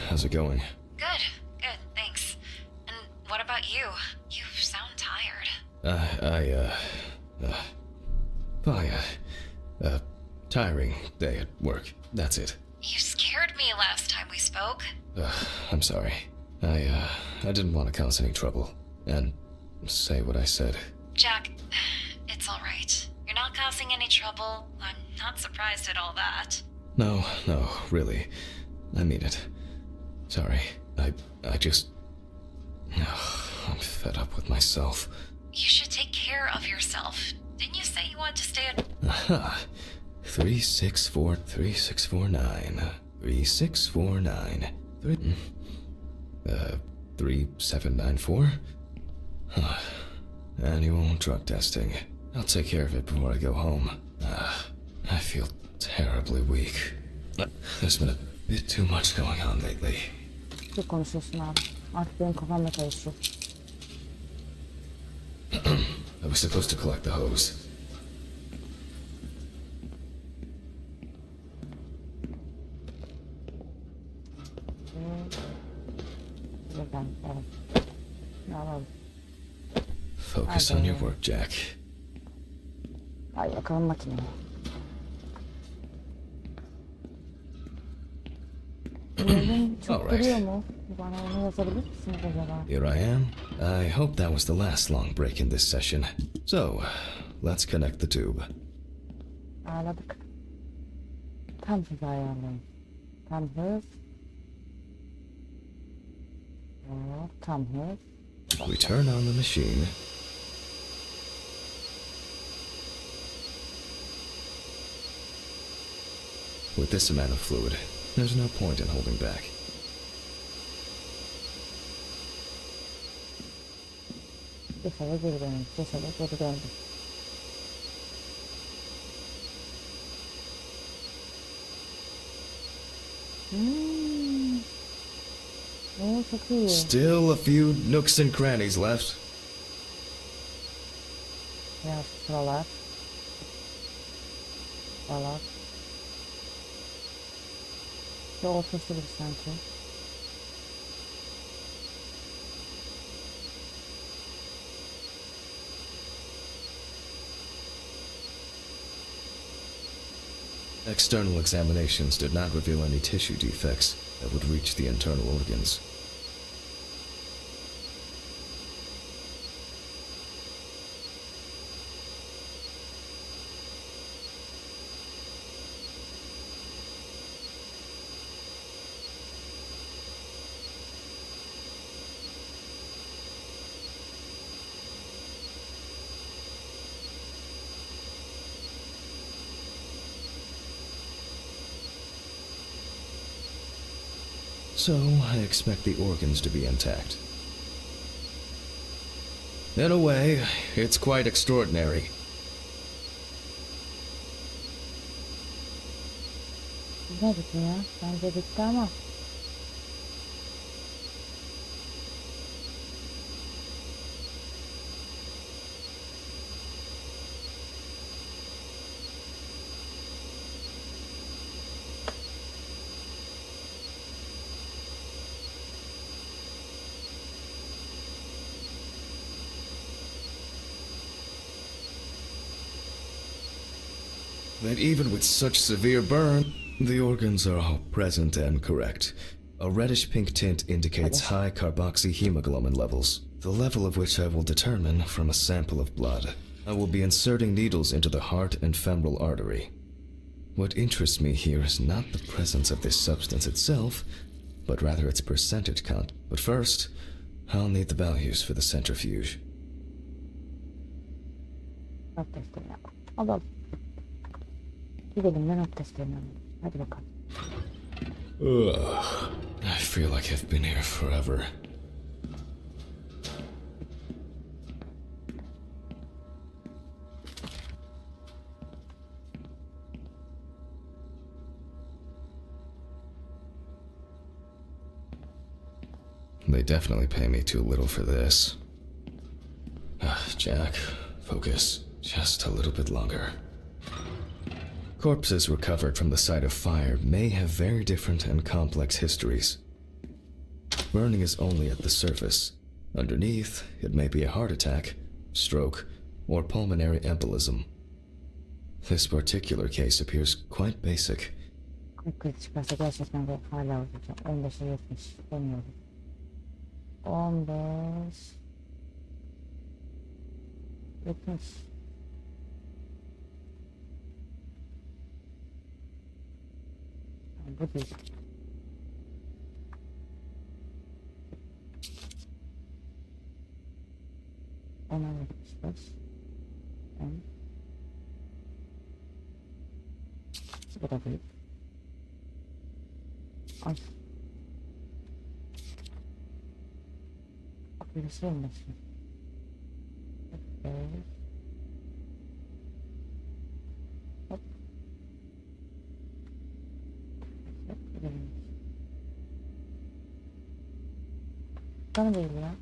How's it going? Good, thanks. And what about you? You sound tired. Tiring day at work. That's it. You scared me last time we spoke. I'm sorry. I didn't want to cause any trouble and say what I said. Jack, it's all right. You're not causing any trouble. I'm not surprised at all that. No, really. I mean it. Sorry. I just... I'm fed up with myself. You should take care of yourself. Didn't you say you wanted to stay at... Aha. 3649. 3649. 3794? Annual drug testing. I'll take care of it before I go home. I feel terribly weak. There's been a bit too much going on lately. Çok konuşuyorsun abi. Artık benim kafamda karışıyor. I was supposed to collect the hose. Buradan, evet. Ne alalım? Focus on your work, Jack. Ay bakalım makineye. Bunların çok Alright. duruyor mu? Bana onu yazabilir misiniz acaba? Here I am. I hope that was the last long break in this session. So, let's connect the tube. Ağladık. Tam hız ayarlayın. Tam hız. Hop, tam hız. We turn on the machine. With this amount of fluid, there's no point in holding back. Cesede geri dönün. Cesede geri döndüm. Oo, çok iyi. Still a few nooks and crannies left. Biraz sıralar. Sıralar. Ve ortası gibi sanki. External examinations did not reveal any tissue defects that would reach the internal organs. So, I expect the organs to be intact. In a way, it's quite extraordinary. 1 Bitmedi ki ya. Bence bitti ama. That even with such severe burn, the organs are all present and correct. A reddish-pink tint indicates high carboxyhemoglobin levels, the level of which I will determine from a sample of blood. I will be inserting needles into the heart and femoral artery. What interests me here is not the presence of this substance itself, but rather its percentage count. But first, I'll need the values for the centrifuge. Not testlerini yap. Alalım. Gidelim de not testlerini alalım. Hadi bakalım. Ugh. I feel like I've been here forever. They definitely pay me too little for this. Jack, focus. Just a little bit longer. Corpses recovered from the site of fire may have very different and complex histories. Burning is only at the surface. Underneath, it may be a heart attack, stroke, or pulmonary embolism. This particular case appears quite basic. Kalp krizi çıkarsa gerçekten de hala olacağım. 15'e 70 demiyorum. 15 70. Bu değil. Ona 75. Bu da değil. Ay. Bir şey mi? Evet. Hop. Bana değil ya.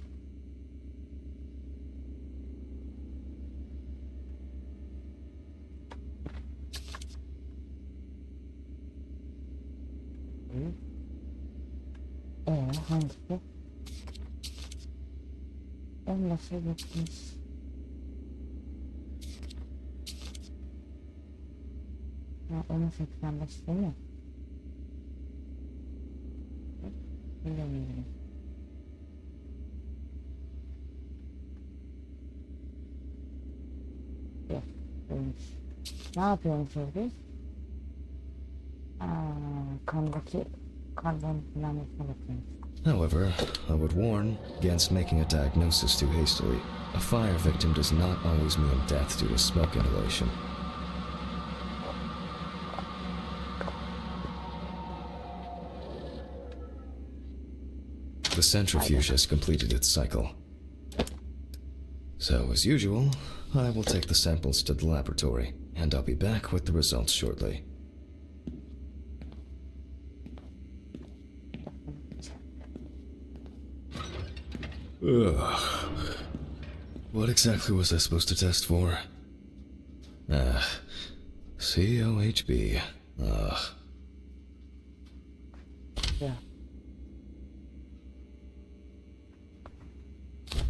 Hangisi? 15'e 70. Ya 10'a 85 değil mi? Bilmiyorum. Yok, olmuş. Ne yapıyormuşuz biz? Kandaki karbon planetine bakıyoruz. However, I would warn against making a diagnosis too hastily. A fire victim does not always mean death due to smoke inhalation. The centrifuge has completed its cycle. So, as usual, I will take the samples to the laboratory, and I'll be back with the results shortly. Ugh. What exactly was I supposed to test for? COHB. Yeah.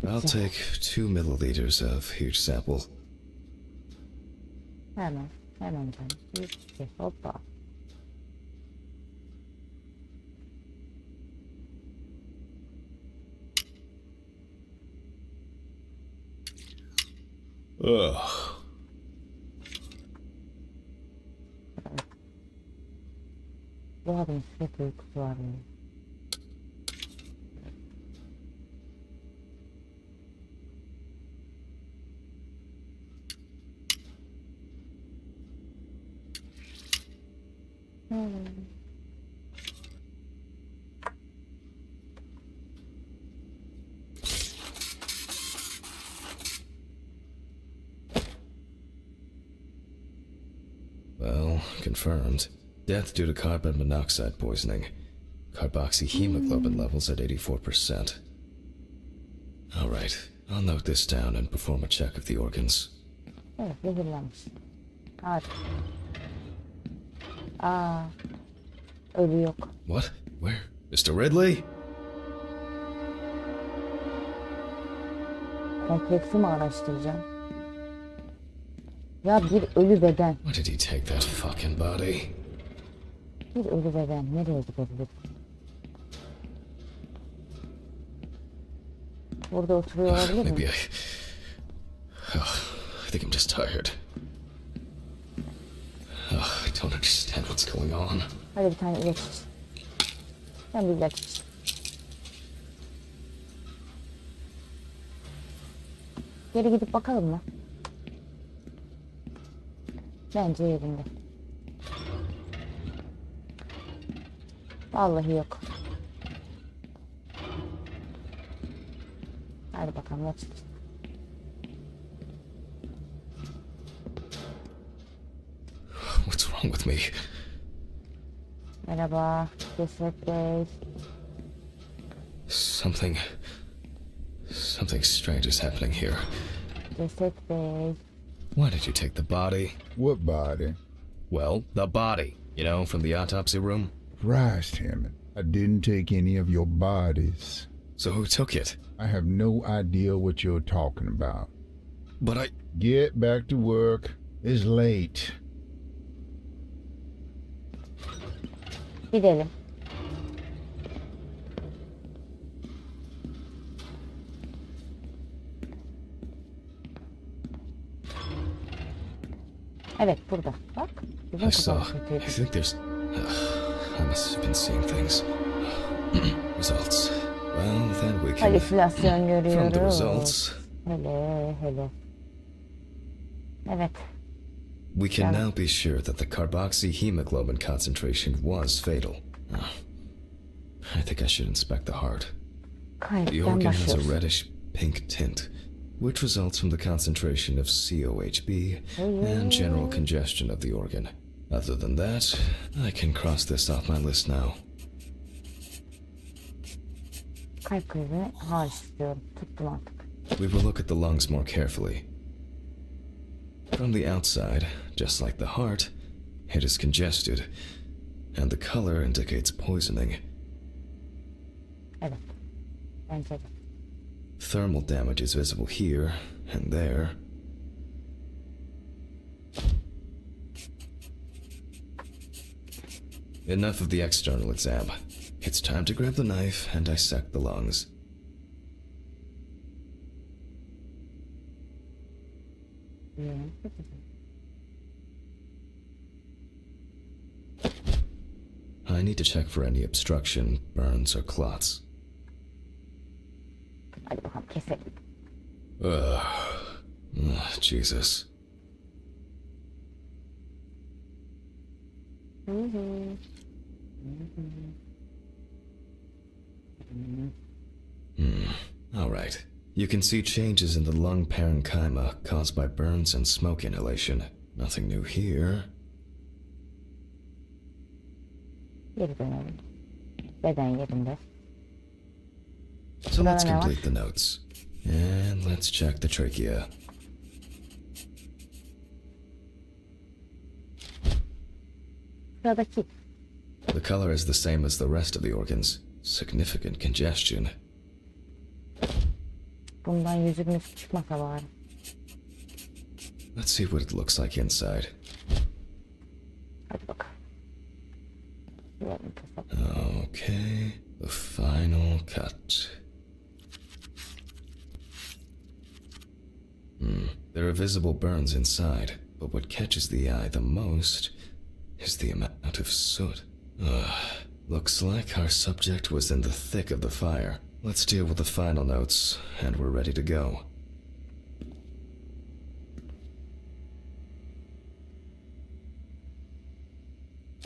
I'll take 2 milliliters of each sample. Hemen canım. Bir, hoppa. Ugh. Bu adamın sürekli uykusu var ya. Well, confirmed. Death due to carbon monoxide poisoning. Carboxyhemoglobin levels at 84%. Alright, I'll note this down and perform a check of the organs. Evet, zehirlenmiş. Hadi. Aa, ölü yok. What? Where? Mr. Ridley? Kompleksi mi araştıracağım? Ya bir ölü beden. Why did he take that fucking body? Bir ölü beden nereye gidebilir? Burada oturuyor olabilir Maybe mi? I think I'm just tired. I don't understand what's going on. Hadi bir tane ilaç iç. Sen bir ilaç iç. Geri gidip bakalım mı? Bence yerinde. Vallahi yok. Hadi bakalım ilaç iç. What's wrong with me? Merhaba, ceset Bey. Something strange is happening here. Ceset Bey. Why did you take the body? What body? Well, the body. You know, from the autopsy room. Christ, Hammond. I didn't take any of your bodies. So who took it? I have no idea what you're talking about. But I... Get back to work. It's late. Gidelim. Evet burada. Bak. Bizim I saw. kafamız I think there's... I must have been seeing things. Results. Well, then we can... halüsinasyon From the görüyoruz. results, Hele. Evet. we can Yeah. now be sure that the carboxyhemoglobin concentration was fatal. I think I should inspect the heart. The Kayıttan organ has a başlıyoruz. reddish pink tint, which results from the concentration of COHB and general congestion of the organ. Other than that, I can cross this off my list now. Kalp krizi hariç istiyorum. Tuttum artık. We will look at the lungs more carefully. From the outside, just like the heart, it is congested, and the color indicates poisoning. Evet. Bence de. Thermal damage is visible here and there. Enough of the external exam. It's time to grab the knife and dissect the lungs. Yiyelim. I need to check for any obstruction, burns, or clots. Hadi bakalım keselim. Jesus. All right. You can see changes in the lung parenchyma caused by burns and smoke inhalation. Nothing new here. Geri dönelim. Beden yerinde. So let's Sırada ne var? complete the notes. And let's check the trachea. Sıradaki. The color is the same as the rest of the organs. Significant congestion. Bundan yüzümüz çıkmasa bari. Let's see what it looks like inside. Hadi bakalım. Yiyelim keselim. Okay, the final cut. There are visible burns inside, but what catches the eye the most is the amount of soot. Looks like our subject was in the thick of the fire. Let's deal with the final notes, and we're ready to go.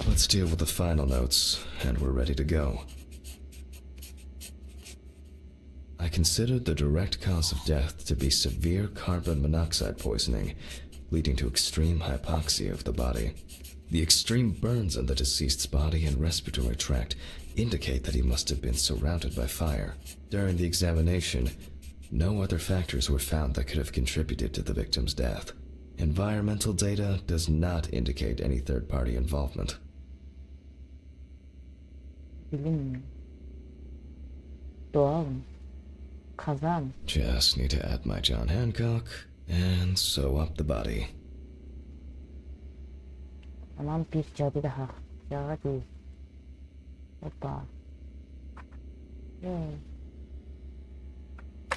Let's deal with the final notes, and we're ready to go. I considered the direct cause of death to be severe carbon monoxide poisoning, leading to extreme hypoxia of the body. The extreme burns on the deceased's body and respiratory tract indicate that he must have been surrounded by fire. During the examination, no other factors were found that could have contributed to the victim's death. Environmental data does not indicate any third-party involvement. Bilim. Doğal mı? Kaza mı? Just need to add my John Hancock and sew up the body. Tamam, bir cadı daha. Ya değil. Hoppa.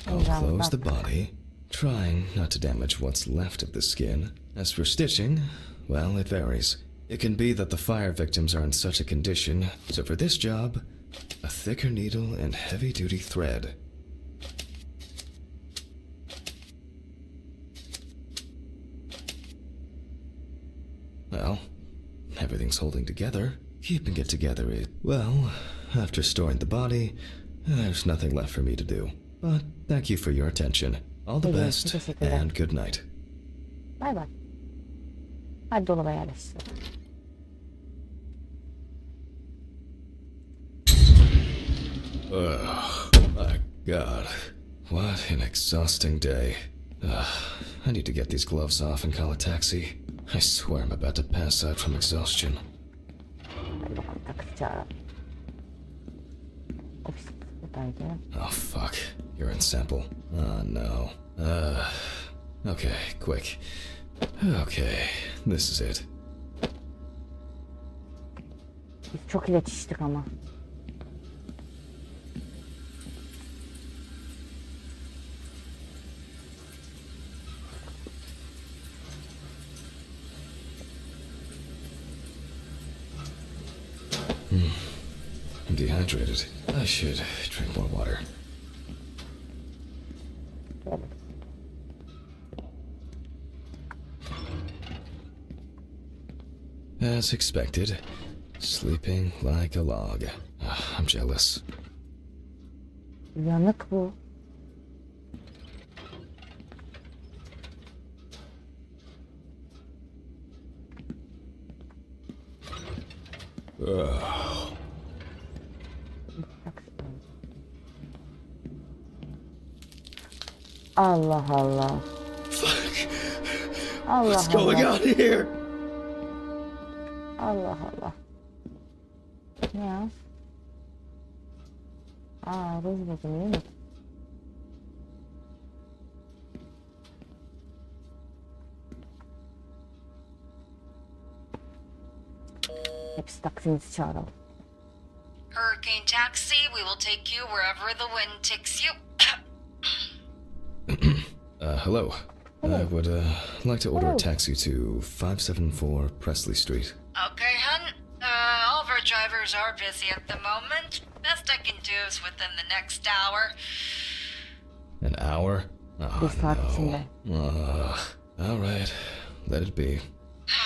I'll close the body, trying not to damage what's left of the skin. As for stitching, well, it varies. It can be that the fire victims are in such a condition, so for this job, a thicker needle and heavy-duty thread. Well, everything's holding together. Keeping it together is, well, after storing the body, there's nothing left for me to do. But thank you for your attention. All the best, and good night. Bay bay. Hadi dolaba yerleşsin. Oh, my God. What an exhausting day. I need to get these gloves off and call a taxi. I swear I'm about to pass out from exhaustion. Hadi bakalım, taksi çağıralım. Ofis buradaydı. Oh, fuck. You're in sample. Oh, no. Okay, quick. Okay, this is it. Biz çok iletiştik ama. I'm dehydrated. I should drink more water. As expected, sleeping like a log. I'm jealous. Yanık bu. Allah Allah. Fuck. Allah What's going Allah. on here? Allah Allah. Ne ya? Ruj buldum, iyi mi? Hepsi taksimizi çağıralım. Hurricane Taxi, we will take you wherever the wind takes you. Hello. I would, like to order Hello. a taxi to 574 Presley Street. Okay, hun. All of our drivers are busy at the moment. Best I can do is within the next hour. An hour? Bir Oh, saat içinde. no. Alright. Let it be.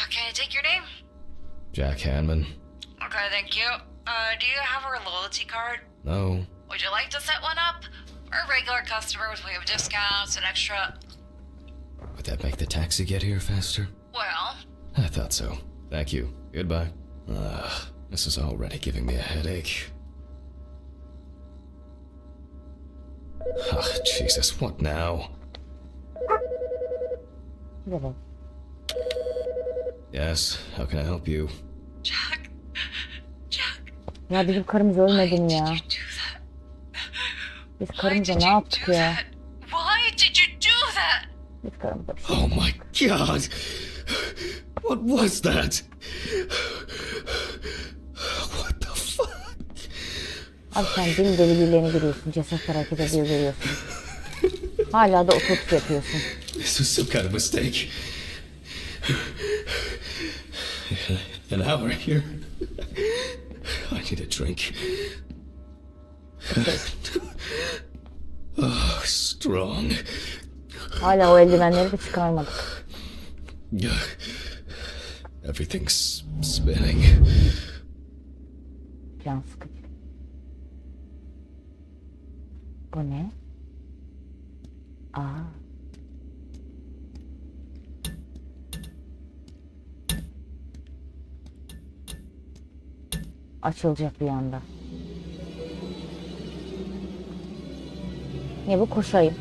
Can I take your name? Jack Hanman. Okay, thank you. Do you have our loyalty card? No. Would you like to set one up? Our regular customers, we have discounts and extra... Would that make the taxi get here faster? Well, I thought so. Thank you. Goodbye. This is already giving me a headache. Oh, Jesus, what now? Gidelim. Yes, how can I help you? Jack. Ya bizim karımız ölmedi mi ya? Did you do that? Biz Why karımıza did ne you yaptık do ya? that? Why did you do that? Biz karımıza bir şey. Oh my God! What was that? What the fuck? Abi sen deli deli birilerini görüyorsun. Ceset hareket ediyor görüyorsun. Hala da otopsi yapıyorsun. This was some kind of mistake. An hour here. I need a drink. Oh, strong. Hala o eldivenleri de çıkarmadık. Everything's spinning. Can sıkıcı. Bu ne? açılacak bir anda. Ne bu, koşayım.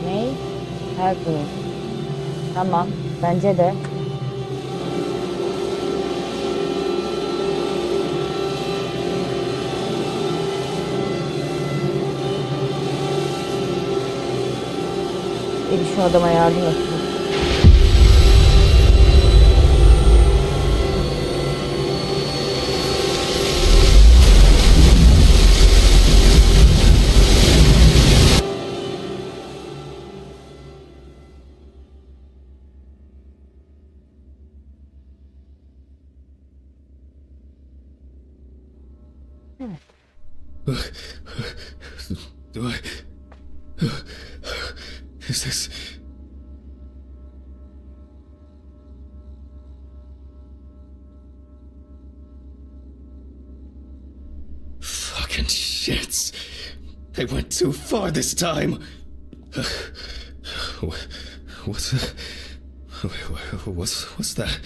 Ne? Her türlü. Tamam. Bence de. Şu adama yardım etsin. Evet. Do I... Is this... Fucking shits. They went too far this time. What's that? What's that?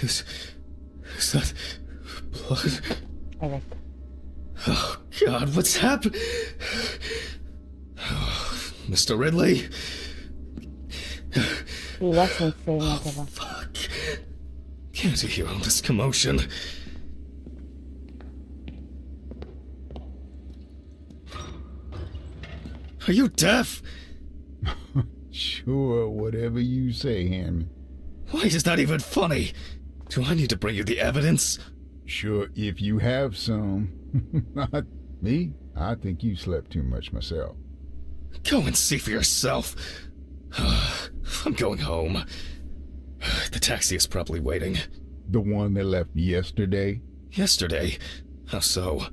Is that blood? Evet. Oh God, what's happened? Mr. Ridley? Bir ilaç mı içseydim acaba? Fuck. Can't you hear all this commotion? Are you deaf? Sure, whatever you say, Hammond. Why is that even funny? Do I need to bring you the evidence? Sure, if you have some. Not me. I think you slept too much myself. Go and see for yourself. I'm going home. The taxi is probably waiting. The one that left yesterday? Yesterday? How so?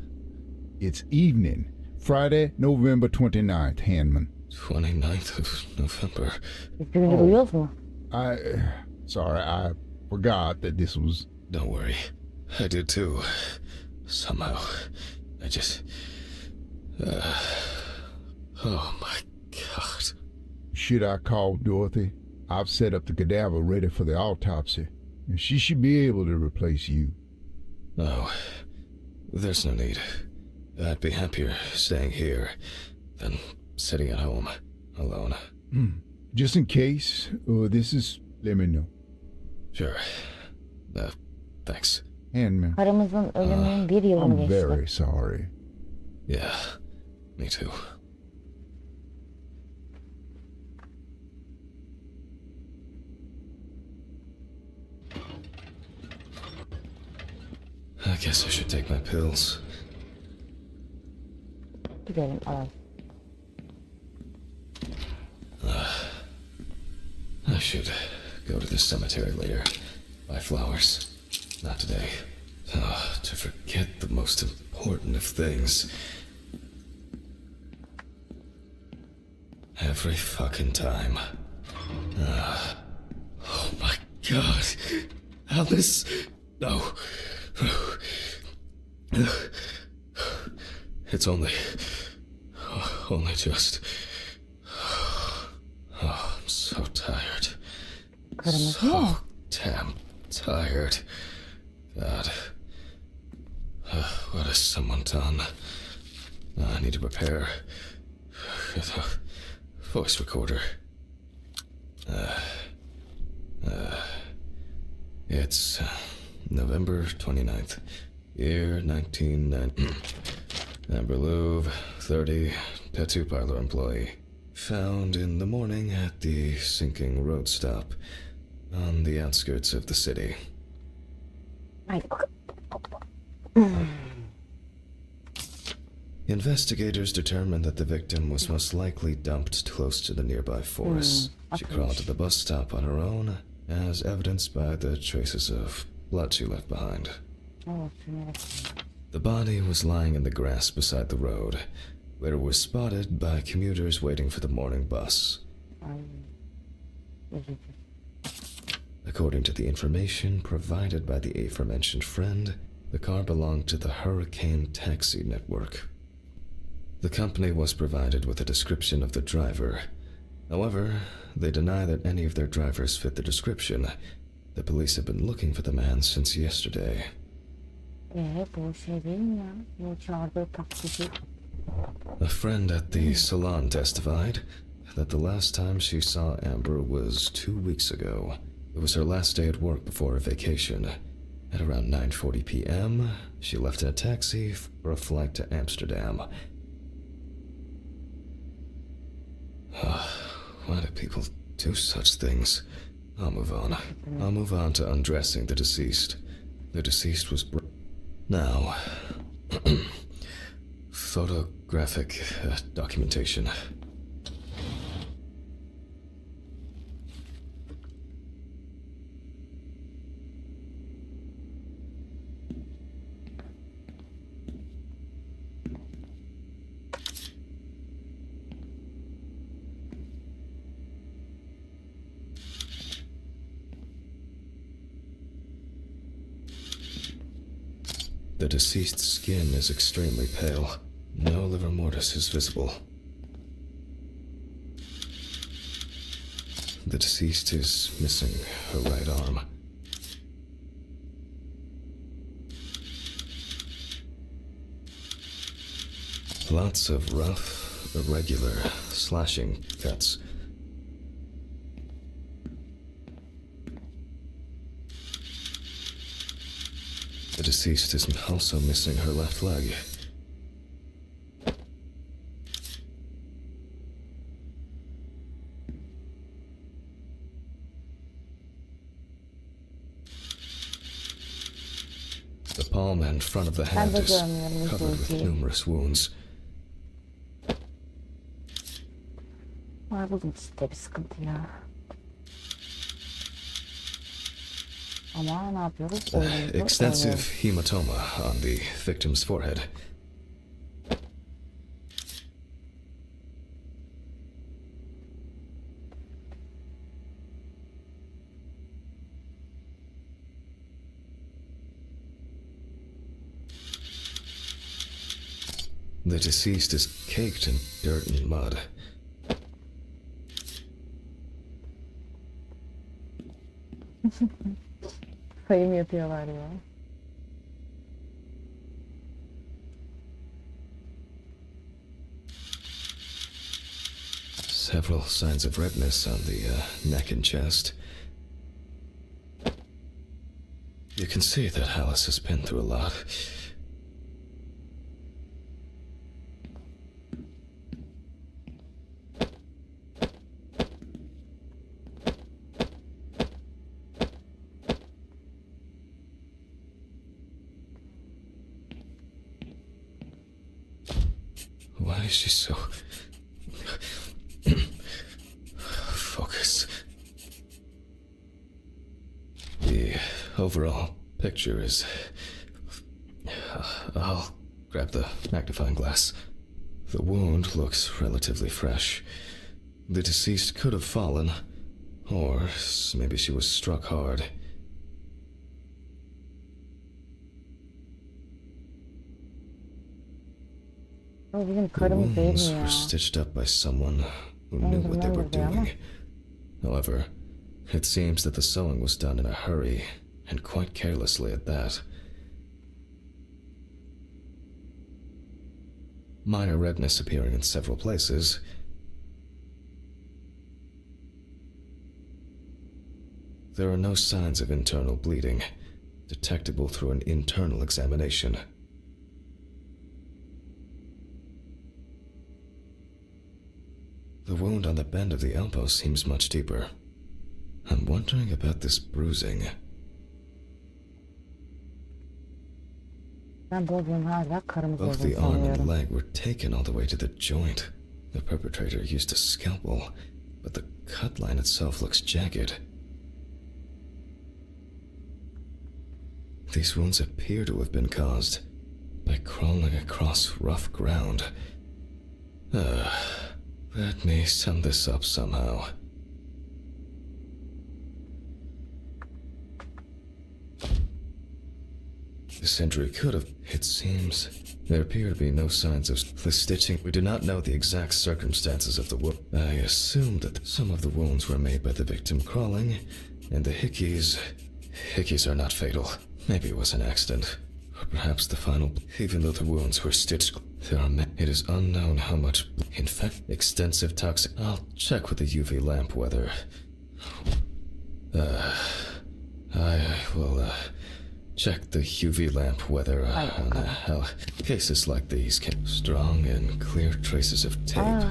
It's evening. Friday, November 29th, Hanman. 29th of November. Biz birbirini duyuyoruz mu? Sorry, I forgot that this was... Don't worry. I did too. Somehow. I just... oh my God. Should I call Dorothy? I've set up the cadaver ready for the autopsy. And she should be able to replace you. No. There's no need. I'd be happier staying here than sitting at home, alone. Just in case, let me know. Sure. Thanks. Handman, Karımızın ölümünün bir yılını I'm geçti. very sorry. Yeah, me too. I guess I should take my pills. Gidelim alalım. I should go to the cemetery later. Buy flowers. Not today. To forget the most important of things. Every fucking time. Oh my God. Alice. No. It's only just... Oh, I'm so tired. Karımız mı? So damn tired. God. What has someone done? I need to prepare the voice recorder. It's November 29th, year 1990. Amber Louvre, 30, tattoo parlor employee. Found in the morning at the sinking road stop on the outskirts of the city. Haydi bakalım. Investigators determined that the victim was most likely dumped close to the nearby forest. She crawled to the bus stop on her own, as evidenced by the traces of blood she left behind. Oh, merak The body was lying in the grass beside the road, where it was spotted by commuters waiting for the morning bus. Ay. Üzücü. According to the information provided by the aforementioned friend, the car belonged to the Hurricane Taxi Network. The company was provided with a description of the driver. However, they deny that any of their drivers fit the description. The police have been looking for the man since yesterday. Bu şey değil mi ya? Bu çağırdığı taksici. A friend at the salon testified that the last time she saw Amber was 2 weeks ago. It was her last day at work before her vacation. At around 9:40 p.m., she left in a taxi for a flight to Amsterdam. Why do people do such things? I'll move on. I'll move on to undressing the deceased. The deceased was... Now... photographic documentation. The deceased's skin is extremely pale. No livor mortis is visible. The deceased is missing her right arm. Lots of rough, irregular slashing cuts. The deceased is also missing her left leg. The palm and front of the hand is covered with numerous wounds. Var bu işte bir sıkıntı ya. Ama ne yapıyoruz? Extensive hematoma on the victim's forehead. The deceased is caked in dirt and mud. Sayım yapıyorlar ya. Several signs of redness on the neck and chest. You can see that Alice has been through a lot. Why is she so... Focus. The overall picture is... I'll grab the magnifying glass. The wound looks relatively fresh. The deceased could have fallen, or maybe she was struck hard. O bizim The karımız değil mi wounds ya? were stitched up by someone who knew what they were doing. However, it seems that the sewing was done in a hurry, and quite carelessly at that. Minor redness appearing in several places. There are no signs of internal bleeding, detectable through an internal examination. The wound on the bend of the elbow seems much deeper. I'm wondering about this bruising. Ben Bodrum hala karımız Both olduğunu the arm and sanıyorum. leg were taken all the way to the joint. The perpetrator used a scalpel, but the cut line itself looks jagged. These wounds appear to have been caused by crawling across rough ground. Let me sum this up somehow. This injury could have. It seems there appear to be no signs of the stitching. We do not know the exact circumstances of the wound. I assume that some of the wounds were made by the victim crawling, and the hickeys. Hickeys are not fatal. Maybe it was an accident. Or perhaps the final. Even though the wounds were stitched, there are it is unknown how much. In fact, extensive toxic. I'll check with the UV lamp whether. I will check the UV lamp whether how cases like these can strong and clear traces of tape.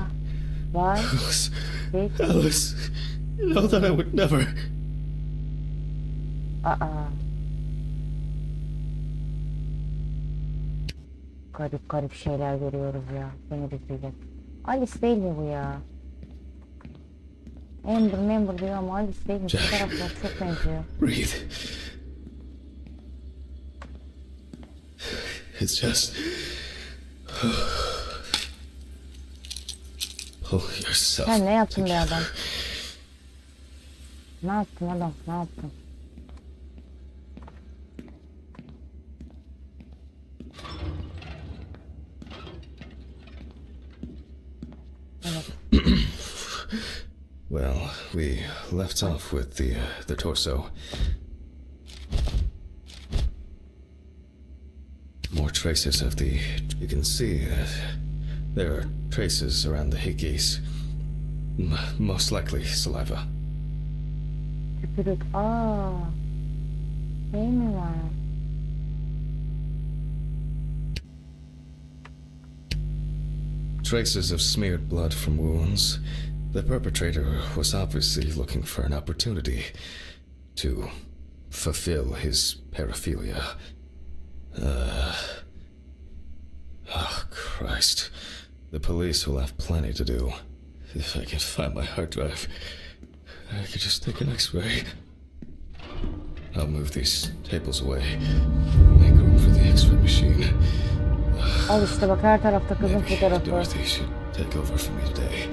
Var. Alice, you know that I would never. Garip garip şeyler görüyoruz ya. Beni bitirdi. Alice değil mi bu ya? Member diyor ama Alice değil mi? Bu taraflar çok benziyor. Breathe. It's just. Pull yourself. Sen ne yaptın be adam? Ne yaptın adam? Ne yaptın? Well, we left off with the torso. More traces of the. You can see that there are traces around the hickeys. Most likely saliva. Tükürük. Şey mi var? Traces of smeared blood from wounds. The perpetrator was obviously looking for an opportunity to fulfill his paraphilia. Oh, Christ. The police will have plenty to do. If I can find my hard drive, I could just take an x-ray. I'll move these tables away. Make room for the x-ray machine. Al işte bak her tarafta kızın Maybe fotoğrafı. Dorothy should take over for me today.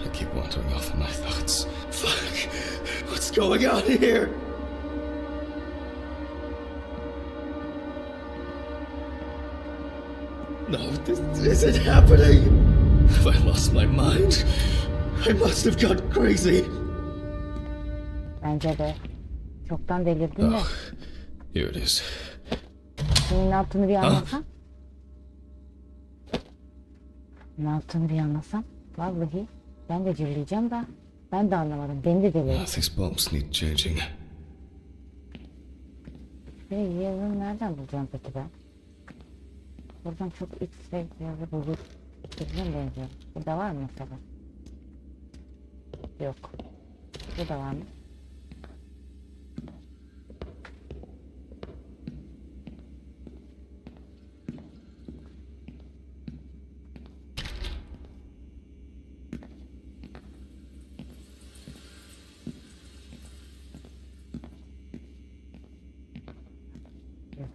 I keep wandering off in my thoughts. Fuck! What's going on here? No, this isn't happening! Have I lost my mind? I must have gone crazy! Bence de. Çoktan delirdin de. Oh, here it is. Senin ne yaptığını bir anlasam. Ne yaptığını bir anlasam. Vallahi ben de cırlayacağım da. Ben de anlamadım. Beni de delirdi. These bulbs need changing. Yazını nereden bulacağım peki ben? Buradan çok X-ray yazı bulur. Birbirine benziyor. Burada var mı mesela? Yok. Burada var mı?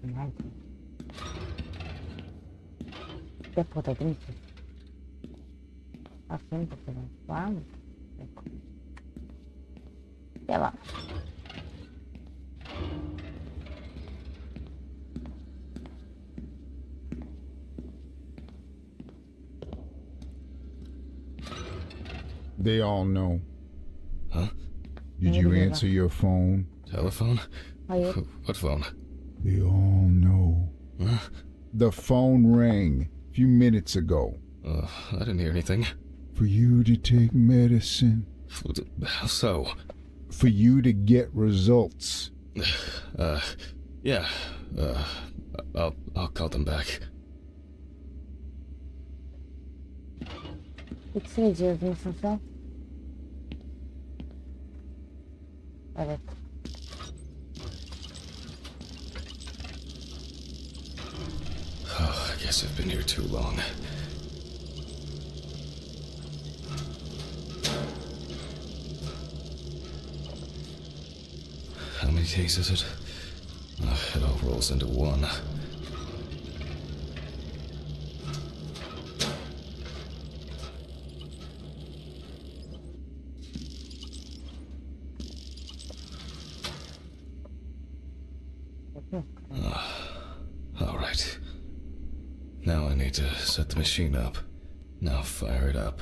Nerede? Depoda değil mi? Aferin bakalım. Var mı? Yok. Devam. They all know. Huh? Did you answer your phone? Telephone? Hayır. What phone? They all know. Huh? The phone rang a few minutes ago. I didn't hear anything. For you to take medicine. How so? For you to get results. Yeah. I'll call them back. X-ray cihazı mısın sen? Evet. Oh, I guess I've been here too long. How many days is it? Oh, it all rolls into one. Yok. All right. Now I need to set the machine up. Now fire it up.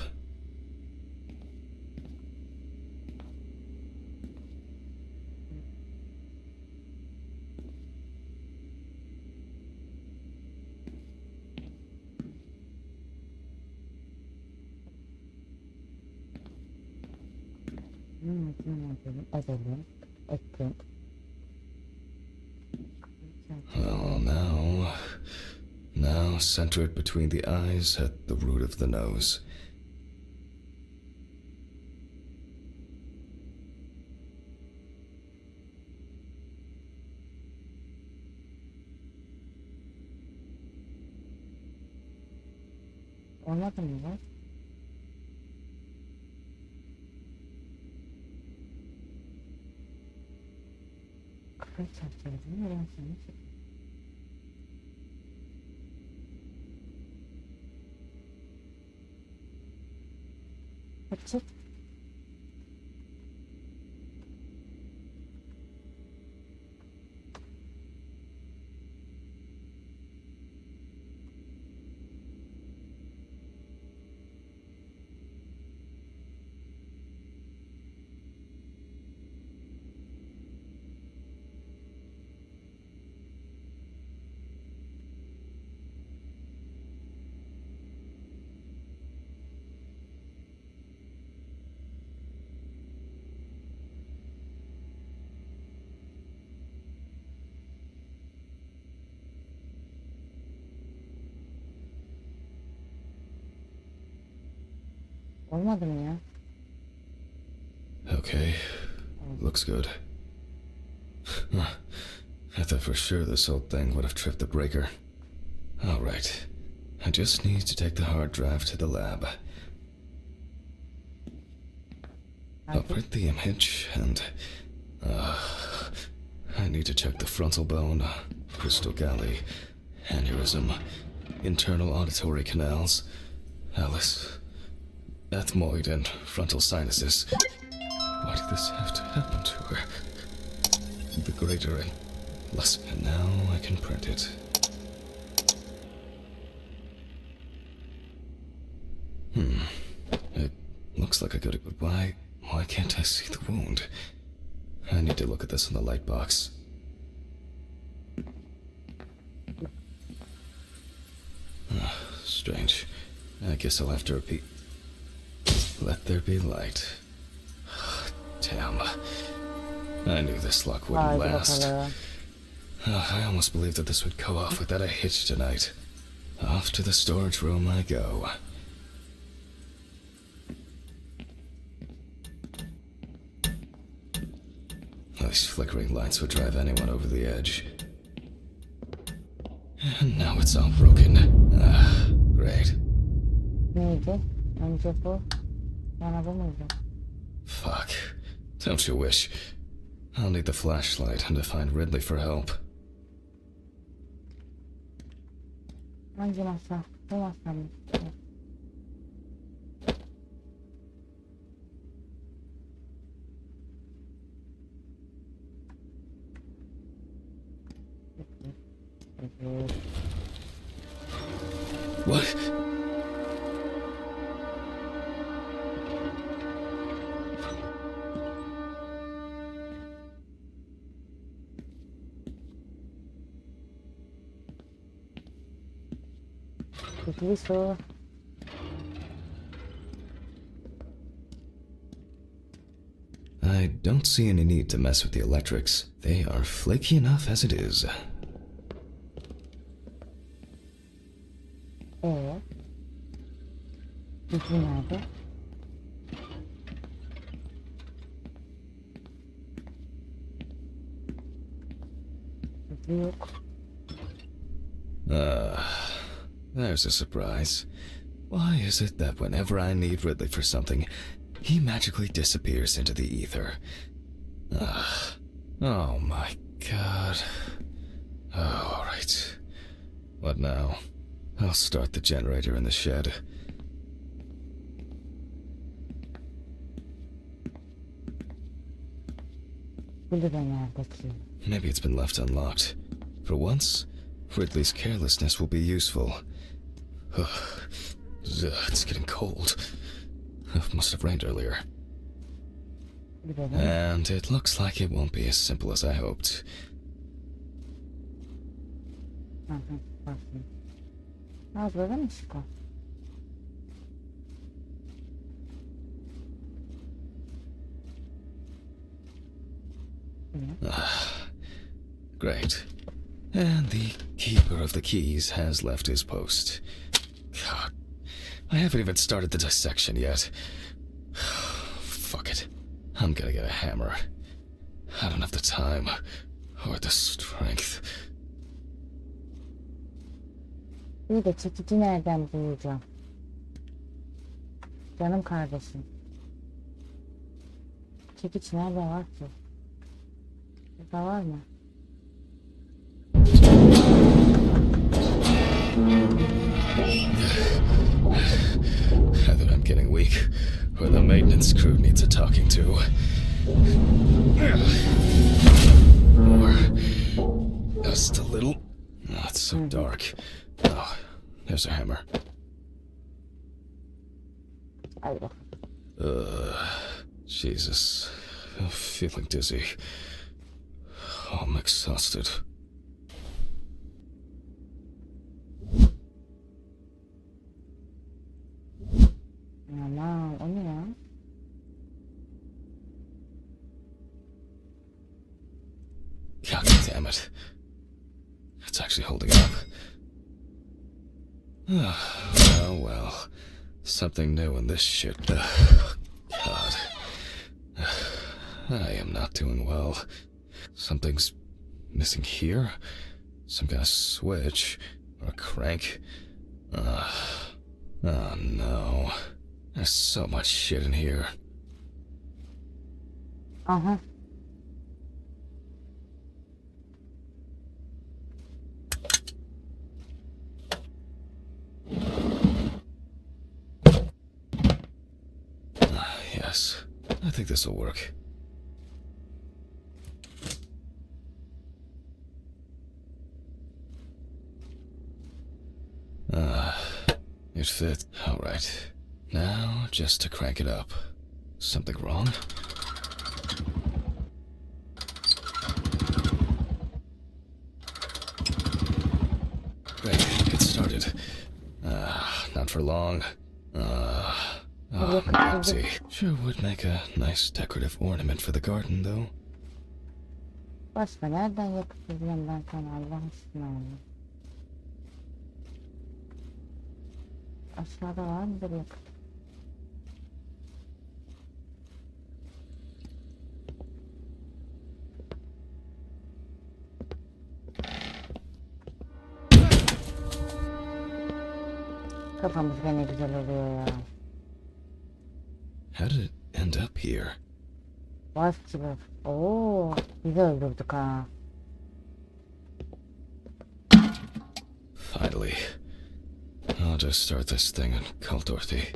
Edelim. Ettim. Oh, now center it between the eyes at the root of the nose. Olmadı mı bu? Kafayı çarptırdım. Neden sonra çıktı? Açık. Olmadı mı ya? Okay, looks good. I thought for sure this old thing would have tripped the breaker. All right, I just need to take the hard drive to the lab. I'll print the image and I need to check the frontal bone, crystal galley, aneurysm, internal auditory canals, Alice, ethmoid and frontal sinuses. Why did this have to happen to her? The greater and less. And now I can print it. It looks like a good goodbye. Why can't I see the wound? I need to look at this in the light box. Strange. I guess I'll have to repeat. Let there be light. Damn. I knew this luck wouldn't Haydi last. bakalım. I almost believed that this would go off without a hitch tonight. Off to the storage room I go. These flickering lights would drive anyone over the edge. And now it's all broken. Great. Neydi? Önce bu. Sonra bu muydu? Fuck. Don't you wish? I'll need the flashlight and to find Ridley for help. Hangi masa? Bu masa mı? What? Peki su. I don't see any need to mess with the electrics. They are flaky enough as it is. Peki nerede? Peki yok. There's a surprise. Why is it that whenever I need Ridley for something, he magically disappears into the ether? Oh my god. Oh, alright. What now? I'll start the generator in the shed. Kulübe nerede ki? Maybe it's been left unlocked. For once, Ridley's carelessness will be useful. It's getting cold. It must have rained earlier. Gidelim. And it looks like it won't be as simple as I hoped. Hı hı, bakayım. Az böyle mi çıkıyor? Great. And the keeper of the keys has left his post. God, I haven't even started the dissection yet. Fuck it. I'm gonna get a hammer. I don't have the time or the strength. İyi de çekici nereden bulacağım? Canım kardeşim. Çekiç nerede var ki? Burada var mı? Either I'm getting weak, or the maintenance crew needs a talking to. Or just a little. Oh, it's so dark. Oh, there's a hammer. Hadi bakalım. Jesus. I'm feeling dizzy. Oh, I'm exhausted. Aman o ne ya? God damn it. It's actually holding up. Oh, well. Something new in this shit. God. I am not doing well. Something's missing here? Some kind of switch? Or a crank? Oh no. There's so much shit in here. Aha. Yes, I think this will work. It fits. All right. Now, just to crank it up. Something wrong? Great, get started. Not for long. Empty. Sure would make a nice decorative ornament for the garden, though. Başka nereden yakıtlayacağım ben sana Allah aşkına ya? Aşağıda var mıdır yakıt? Kafamız gene güzel oluyor ya. How did it end up here? Var ki var. Oo, bizi öldürdük ha. Finally. I'll just start this thing and call Dorothy.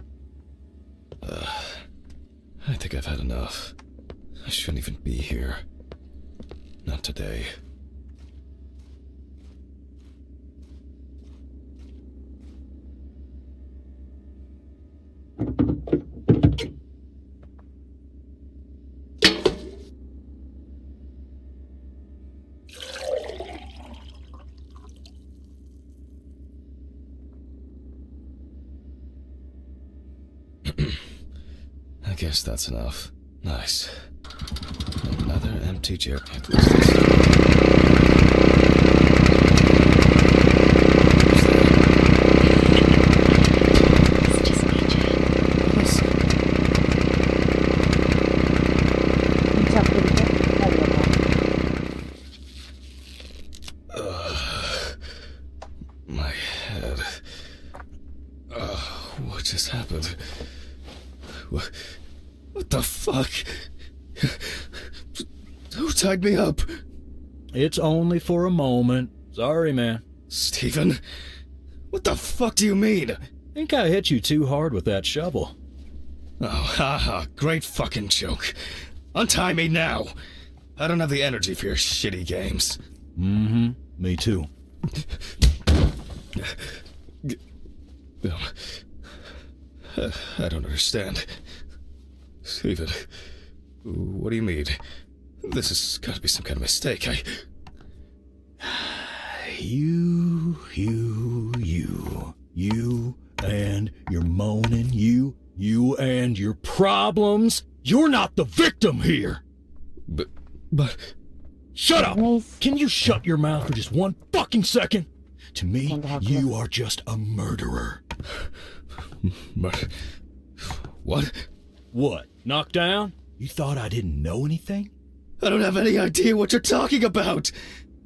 I think I've had enough. I shouldn't even be here. Not today. I guess that's enough. Nice. Another empty chair. At least Uçak birlikte. Hadi bakalım. My head. What just happened? What the fuck? Who tied me up? It's only for a moment. Sorry, man. Stephen? What the fuck do you mean? Think I hit you too hard with that shovel. Oh, haha, great fucking joke. Untie me now. I don't have the energy for your shitty games. Mm-hmm. Me too. I don't understand. Steven, what do you mean? This has got to be some kind of mistake. You and your moaning, you and your problems. You're not the victim here. But... Shut up! Nice. Can you shut your mouth for just one fucking second? To me, you are just a murderer. What? What? Knocked down? You thought I didn't know anything? I don't have any idea what you're talking about!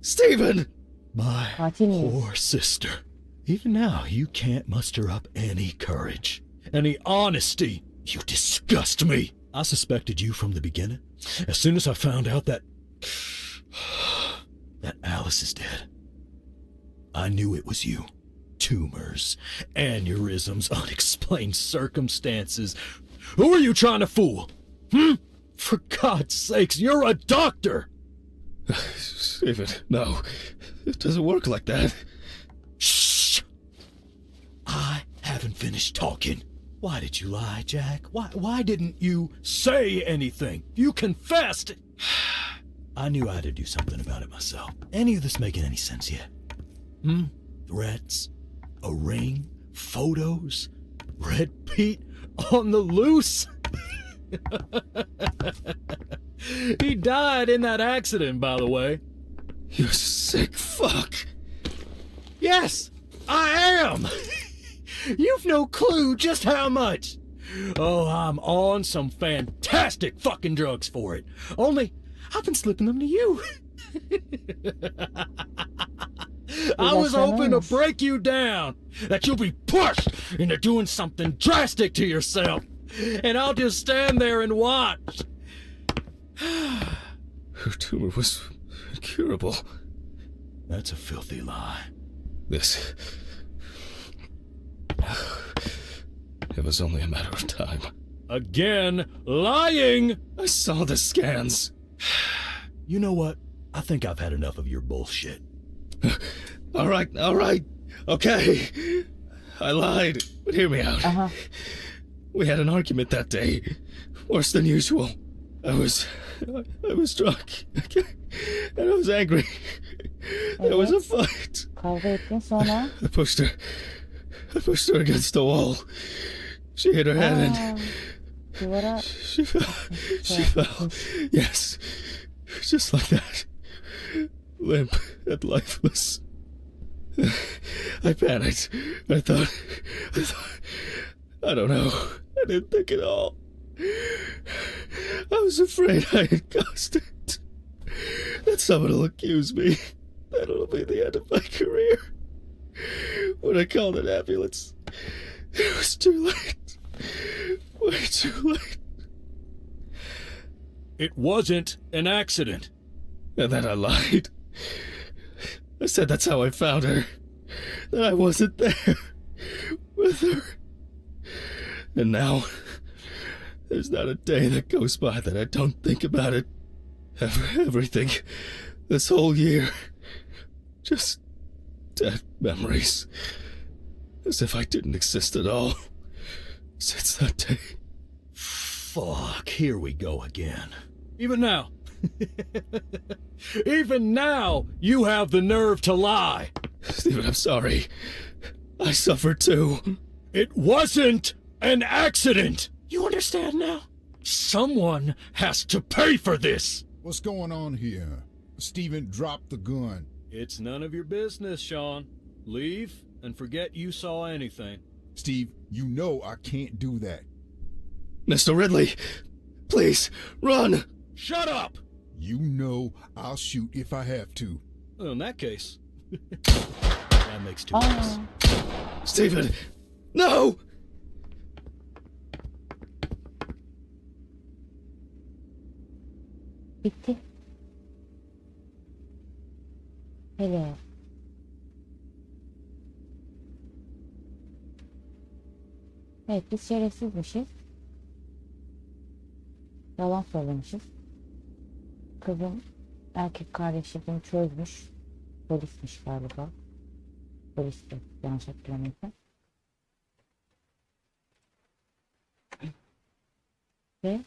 Steven! My Katil poor sister. Even now, you can't muster up any courage, any honesty. You disgust me. I suspected you from the beginning. As soon as I found out that Alice is dead, I knew it was you. Tumors, aneurysms, unexplained circumstances. Who are you trying to fool? For God's sakes, you're a doctor! Steven, no. It doesn't work like that. Shh! I haven't finished talking. Why did you lie, Jack? Why didn't you say anything? You confessed! I knew I had to do something about it myself. Any of this making any sense yet? Threats? A ring? Photos? Red Pete on the loose? He died in that accident, by the way. You sick fuck. Yes, I am! You've no clue just how much. Oh, I'm on some fantastic fucking drugs for it. Only, I've been slipping them to you. I was hoping to break you down, that you'll be pushed into doing something drastic to yourself, and I'll just stand there and watch. Her tumor was incurable. That's a filthy lie. This... It was only a matter of time. Again, lying! I saw the scans. You know what? I think I've had enough of your bullshit. All right. Okay. I lied, but hear me out. We had an argument that day. Worse than usual. I was drunk. And I was angry. There was a fight. Kavga ettin sonra. I pushed her against the wall. She hit her head and Duvara. she fell. Yes. Just like that. Limp and lifeless. I panicked. I thought, I don't know. I didn't think at all. I was afraid I had caused it. That someone will accuse me. That'll be the end of my career. When I called an ambulance, it was too late. Way too late. It wasn't an accident. And then I lied. I said that's how I found her. That I wasn't there with her. And now, there's not a day that goes by that I don't think about it. Everything. This whole year. Just dead memories. As if I didn't exist at all. Since that day. Fuck, here we go again. Even now. Even now, you have the nerve to lie. Steven, I'm sorry. I suffered too. It wasn't an accident. You understand now? Someone has to pay for this. What's going on here? Steven, drop the gun. It's none of your business, Sean. Leave and forget you saw anything. Steve, you know I can't do that. Mr. Ridley, please, run! Shut up! You know I'll shoot if I have to. Well, in that case, that makes two of us. Steven, no! Bitti. Hele. Evet, biz şerefsizmişiz. Yalan söylemişiz. Kızım erkek kardeşliğini çözmüş. Polismiş galiba. Polisti. Yanlış hatırlamıyorsam. Ve